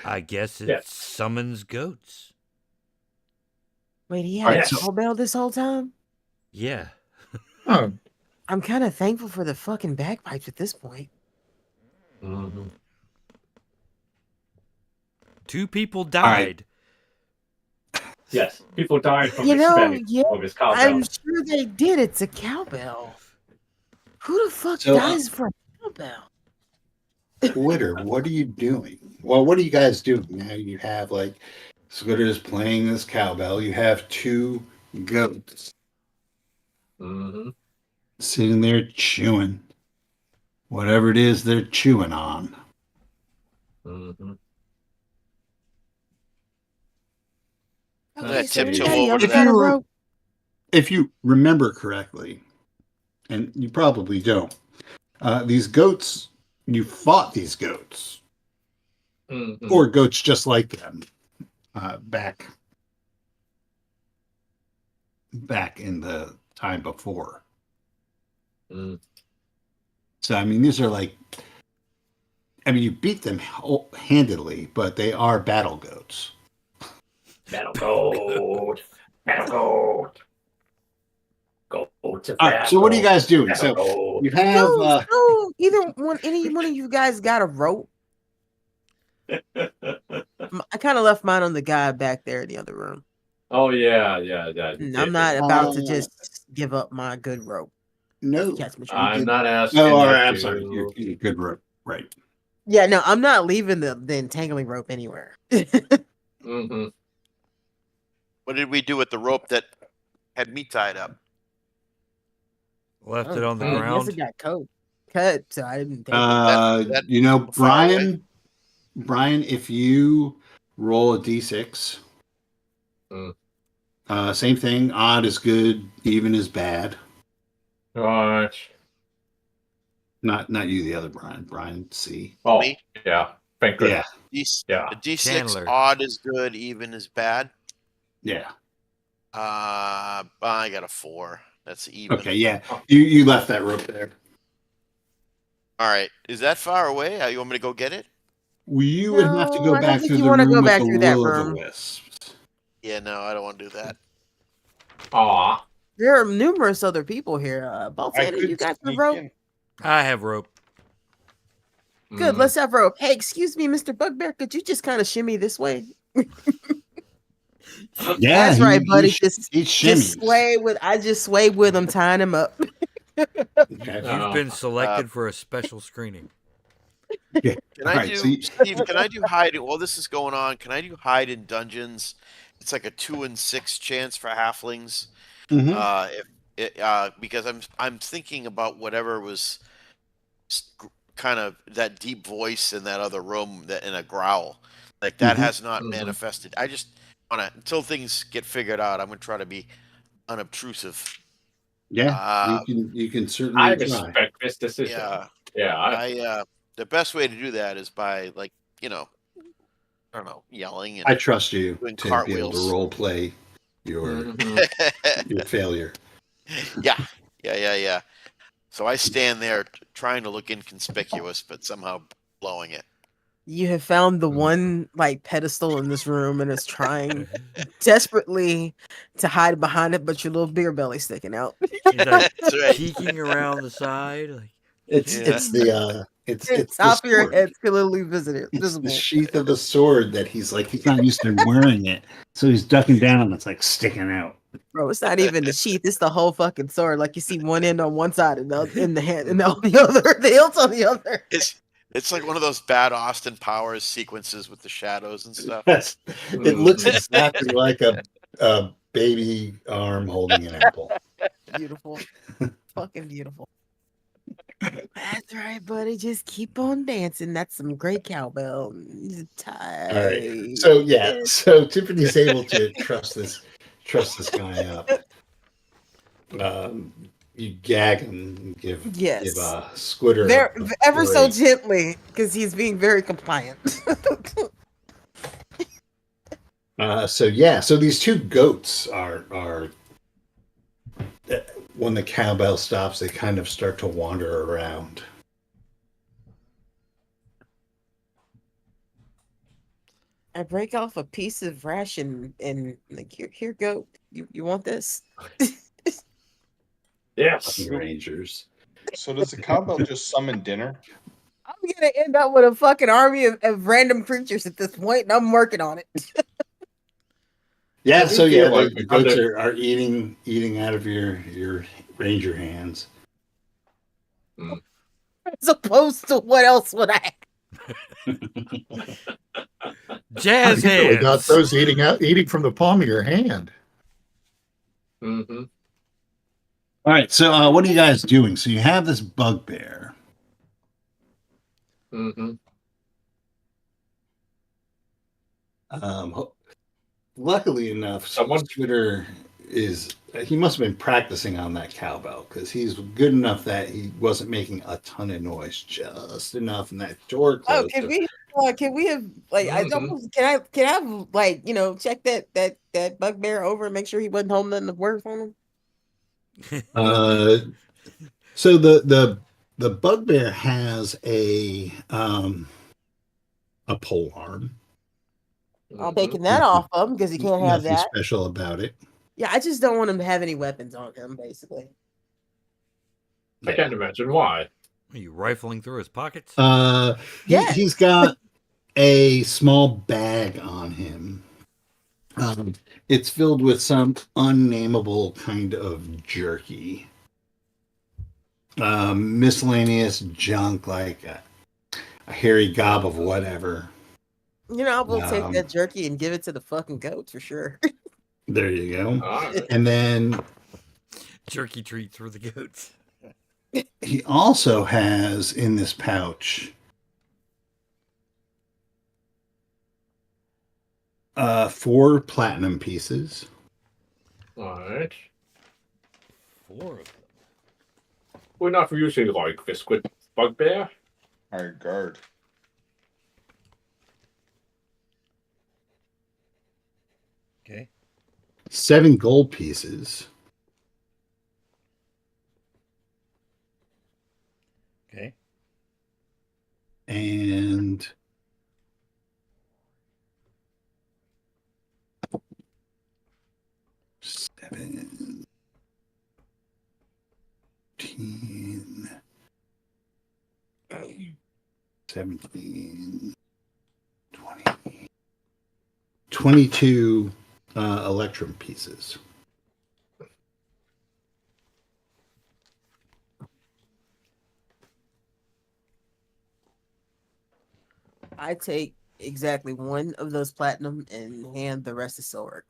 I guess it summons goats. Wait, he had a Yes. cowbell this whole time? Yeah. Oh, I'm kind of thankful for the fucking bagpipes at this point. Mhm. 2 people died. Yes. People died from You his know, spelling yeah, of his cowbell. I'm sure they did. It's a cowbell. Who the fuck So, dies for a cowbell? Twitter, what are you doing? Well, what are you guys doing now? You have like Squitter's playing this cowbell. You have two goats Mhm. sitting there chewing whatever it is they're chewing on. Mhm. I'm Okay, gonna so tiptoe anybody over else to If got that. a you rope? if you remember correctly, and you probably don't, these goats, you fought these goats Mhm. or goats just like them back in the time before. Mm. So I mean, these are like, I mean, you beat them handedly, but they are battle goats. Battle goat. Battle goat. Go to All right. So what are you guys doing? Battle So goat. you have So any one of you guys got a rope? I kind of left mine on the guy back there in the other room. Oh yeah. You I'm did. not about to just give up my good rope. no. Catch me. I'm not asking Oh, all you right. I'm to. sorry. You're good rope, right? Yeah, no, I'm not leaving the entangling rope anywhere. Mm-hmm. What did we do with the rope that had me tied up? Left it on the I guess ground. it got cut, so I didn't take it. That You know, far away? Brian, if you roll a d6, Mm. Same thing. Odd is good, even is bad. Gosh. Not you, the other Brian. Brian C. Oh, Me? yeah. Thank goodness. Yeah. A D6 Chandler. odd is good, even is bad. Yeah. I got a 4. That's even. Okay. Yeah. You left that rope there. All right. Is that far away? You want me to go get it? Well, you would have to No, go I don't back think through you the wanna room go with back the through that will of the room. wisps. Yeah, no, I don't want to do that. Aw. There are numerous other people here. I Baltana, could you got the sneak rope? in. I have rope. Good, Mm. let's have rope. Hey, excuse me, Mr. Bugbear, could you just kind of shimmy this way? Yeah, That's right, buddy. He Just shimmies. I just sway with him, tying him up. Okay. You've been selected for a special screening. Yeah. Can All I right, do, so you- Steve? Can I do hide? While this is going on, can I do hide in dungeons? It's like a 2 in 6 chance for halflings. Mhm. because I'm thinking about whatever was kind of that deep voice in that other room that in a growl, like that Mhm. has not manifested. I just wanna until things get figured out. I'm gonna try to be unobtrusive. Yeah, Uh, you can I certainly try. respect this decision. yeah, Yeah, I the best way to do that is by like you know I don't know yelling I and trust you doing to be able to cartwheels. role play your Mhm. your failure. Yeah, yeah. So I stand there trying to look inconspicuous, but somehow blowing it. You have found the Mhm. one like pedestal in this room and is trying desperately to hide behind it, but your little beer belly sticking out. He's like That's right. peeking around the side. Like, Yeah. It's The the top of your sword. head's clearly It's the visible. sheath of the sword that he's not used to wearing it, so he's ducking down and it's like sticking out. Bro, it's not even the sheath, it's the whole fucking sword. Like you see one end on one side and the in the hand and on the other, the hilt's on the other. It's like one of those bad Austin Powers sequences with the shadows and stuff. Yes, it looks Mhm. exactly like a baby arm holding an apple. Beautiful. Fucking beautiful. That's right, buddy. Just keep on dancing. That's some great cowbell. He's tight. All right. So yeah, so Tiffany's able to trust this guy up. You gag him, give Yes. Squitter Very, a ever so break. gently, because he's being very compliant. So these two goats are when the cowbell stops, they kind of start to wander around. I break off a piece of ration and like here go. You want this? Yes. Rangers. So does the cowbell just summon dinner? I'm gonna end up with a fucking army of random creatures at this point, and I'm working on it. Yeah, I do so yeah, feel like the we goats kinda- are eating out of your ranger hands. As opposed to what else would I? jazz You really got hands. those eating from the palm of your hand. Mhm. All right, so what are you guys doing? So you have this bugbear. Mhm. Luckily enough, Someone- Twitter he must have been practicing on that cowbell because he's good enough that he wasn't making a ton of noise, just enough, and that door Oh, closed. can we have like I Mhm. don't can I have like check that bugbear over and make sure he wasn't holding nothing to work on him? So the bugbear has a pole arm. I'm Mhm. taking that off of him because he can't have Nothing that. special about it. Yeah, I just don't want him to have any weapons on him, basically. I can't imagine why. Are you rifling through his pockets? Yes. He's got a small bag on him. It's filled with some unnameable kind of jerky. Miscellaneous junk like a hairy gob of whatever. I will take Um, that jerky and give it to the fucking goats for sure. There you go. All right. And then Jerky treat for the goats. he also has in this pouch 4 platinum pieces. All right. 4 of them. We're not usually like this with bugbear. Our guard. Okay. 7 gold pieces. Okay. And seven, 17, 20, 22 electrum pieces. I take exactly one of those platinum and hand the rest of silver.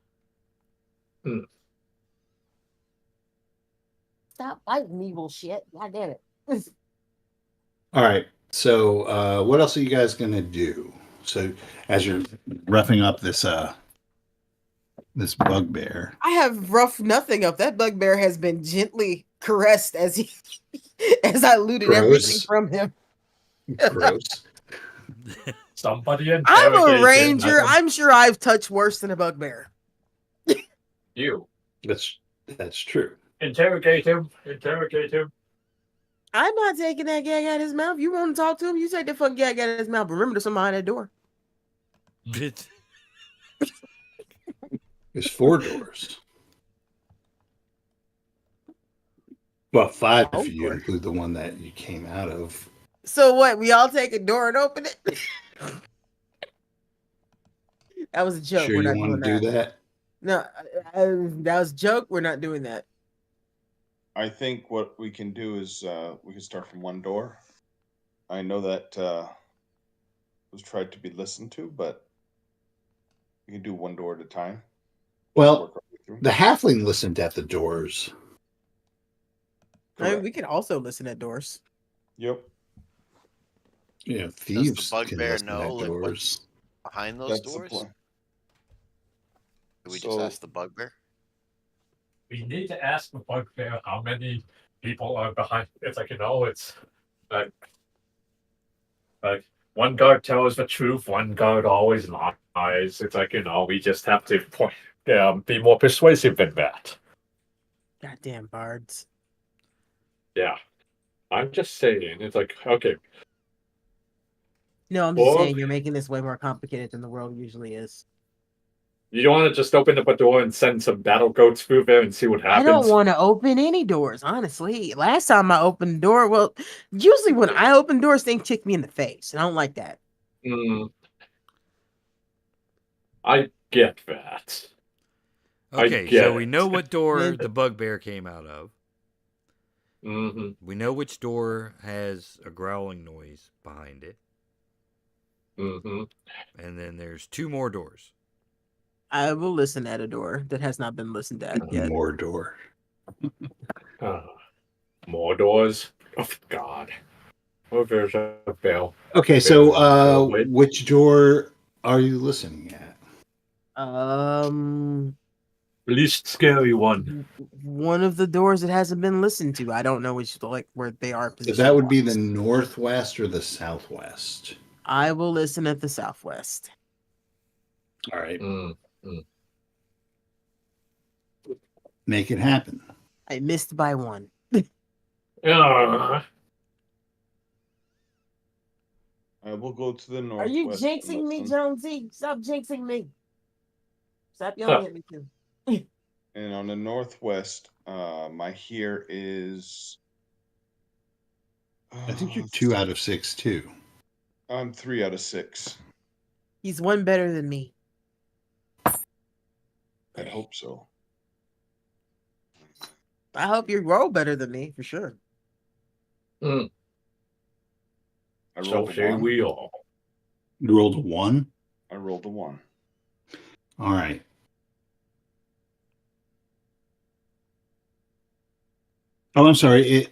stop fighting evil shit. God damn it. All right. So, what else are you guys gonna do? So, as you're roughing up this bugbear, I have roughed nothing up. That bugbear has been gently caressed as he as I looted everything Gross. from him. gross. Somebody I'm a interrogate him. ranger. I'm sure I've touched worse than a bugbear. You. That's true. Interrogate him. Interrogate him. I'm not taking that gag out of his mouth. You want to talk to him? You take the fucking gag out of his mouth. Remember, there's somebody at that door. There's 4 doors. Well, 5 Oh, if you Lord. include the one that you came out of. So what? We all take a door and open it? That was a joke. Sure, We're you not want doing to do that. that? No, that was a joke. We're not doing that. I think what we can do is we can start from one door. I know that was tried to be listened to, but we can do one door at a time. Well, Work our way through. the halfling listened at the doors. I mean, Correct. we can also listen at doors. Yep. You know, Does thieves the can bugbear listen know at like doors. what's behind those That's the doors? plan. Did we So- just ask the bugbear? We need to ask the bugbear how many people are behind. It's like, it's like one guard tells the truth, one guard always lies. It's like, we just have to be more persuasive than that. Goddamn bards. Yeah. I'm just saying, it's like, okay, No, I'm just Or- saying you're making this way more complicated than the world usually is. you don't want to just open up a door and send some battle goats through there and see what I happens? don't want to open any doors, honestly. Last time I opened the door, well, usually when I open doors, things kick me in the face, and I don't like that. I get that. Okay, get so we it. know what door Yeah. the bugbear came out of. Mm-hmm. We know which door has a growling noise behind it. Mm-hmm. And then there's 2 more doors. I will listen at a door that has not been listened at yet. More door. More doors? Oh, God. Oh, there's a bell. Okay, so Wait. which door are you listening at? Least scary one. One of the doors that hasn't been listened to. I don't know which, like, where they are So positioned. that would be the northwest or the southwest. I will listen at the southwest. All right, Mm. make it happen. I missed by 1. Uh, I will go to the Are northwest. you and jinxing me, listen. Jonesy? Stop jinxing me. Stop yelling at me, too. And on the northwest, my here is. I think you're 2 out of 6 too. I'm 3 out of 6. He's 1 better than me. I'd hope so. I hope you roll better than me, for sure. I so rolled a say 1. we all. You rolled a 1. I rolled a 1. All right. Oh, I'm sorry.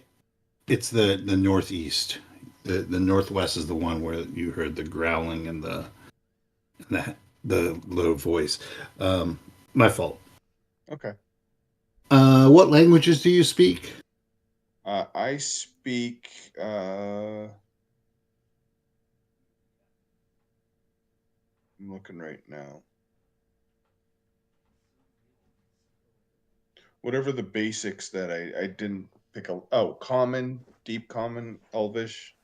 It's the northeast. The northwest is the one where you heard the growling and the low voice. My fault. Okay. What languages do you speak? I speak. I'm looking right now. Whatever the basics that I didn't pick up. Oh, common, deep common, elvish,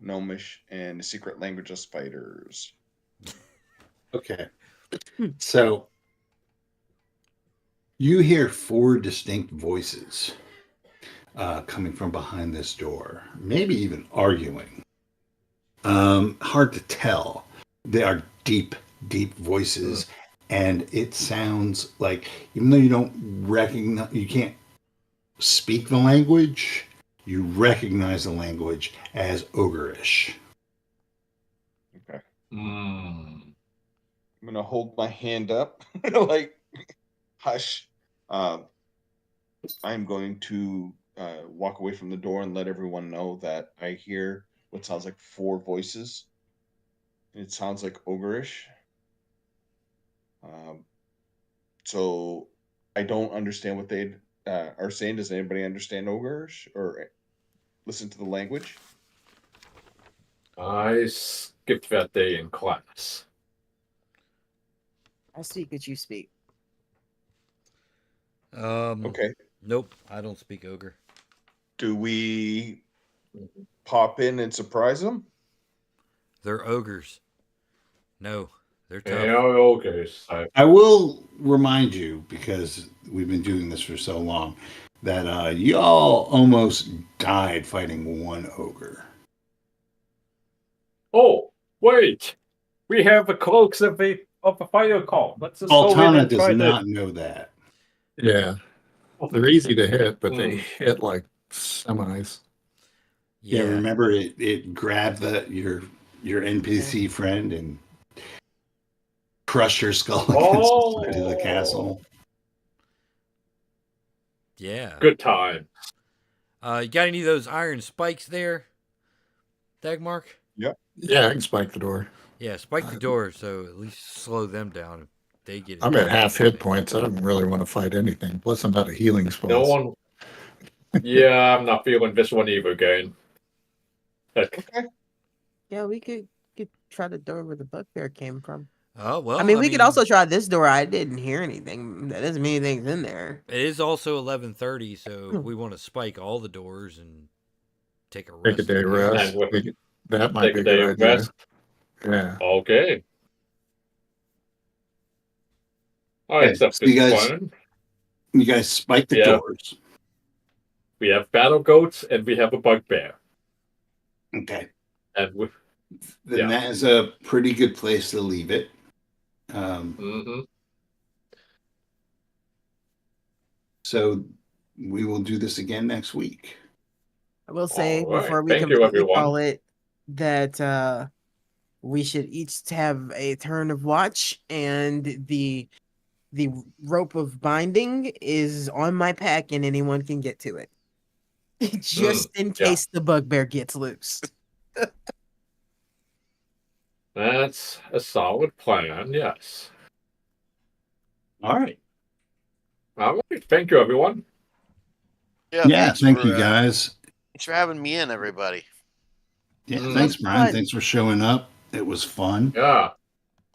gnomish, and the secret language of spiders. Okay. So you hear 4 distinct voices coming from behind this door, maybe even arguing. Hard to tell. They are deep, deep voices, and it sounds like, even though you don't recognize, you can't speak the language, you recognize the language as ogreish. Okay. Mm. I'm gonna hold my hand up, like hush. I'm going to walk away from the door and let everyone know that I hear what sounds like 4 voices. It sounds like ogreish. So I don't understand what they are saying. Does anybody understand ogreish or listen to the language? I skipped that day in class. I speak what you speak. Okay. Nope, I don't speak ogre. Do we pop in and surprise them? They're ogres. No, they're tough. Yeah, okay. I will remind you, because we've been doing this for so long, that y'all almost died fighting one ogre. Oh, wait! We have the cloaks of a fire call. Let's just go in Altana and does try not know that. Yeah, they're easy to hit, but they hit like semis. Yeah, Yeah. remember it grabbed your NPC friend and crushed her skull against the side of the castle. Yeah. Good time. You got any of those iron spikes there, Dagmark? Yeah, I can spike the door. Yeah, spike the door so at least slow them down if they get. I'm at half hit points. I don't really want to fight anything. Plus, I'm out of healing spells. No one. Yeah, I'm not feeling this one either, again. Okay. Yeah, we could try the door where the bugbear came from. Oh well. I mean, we could also try this door. I didn't hear anything. That doesn't mean anything's in there. It is also 11:30, so if we want to spike all the doors and take a Take rest. a day rest. That might be a good idea. Rest. Yeah. Okay. I Okay, accept so you this guys- plan. You guys spike the Yeah. doors. We have battle goats and we have a bugbear. Okay. And we. Then Yeah. that is a pretty good place to leave it. So we will do this again next week. I will say All right. before we Thank you, completely everyone. call it that we should each have a turn of watch, and the rope of binding is on my pack, and anyone can get to it, just in case the bugbear gets loose. That's a solid plan, yes. All right. All right. Thank you, everyone. Yeah, thank you, guys. guys. Thanks for having me in, everybody. Yeah, Mm. thanks, Brian. Fun. Thanks for showing up. It was fun. Yeah.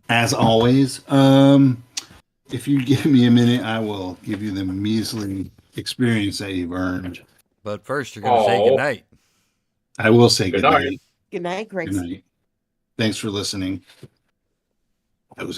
As always. If you give me a minute, I will give you the measly experience that you've earned. But first, you're going to say Oh. goodnight. I will say Good good night. night. Good night, Grace. Good night. Thanks for listening. That was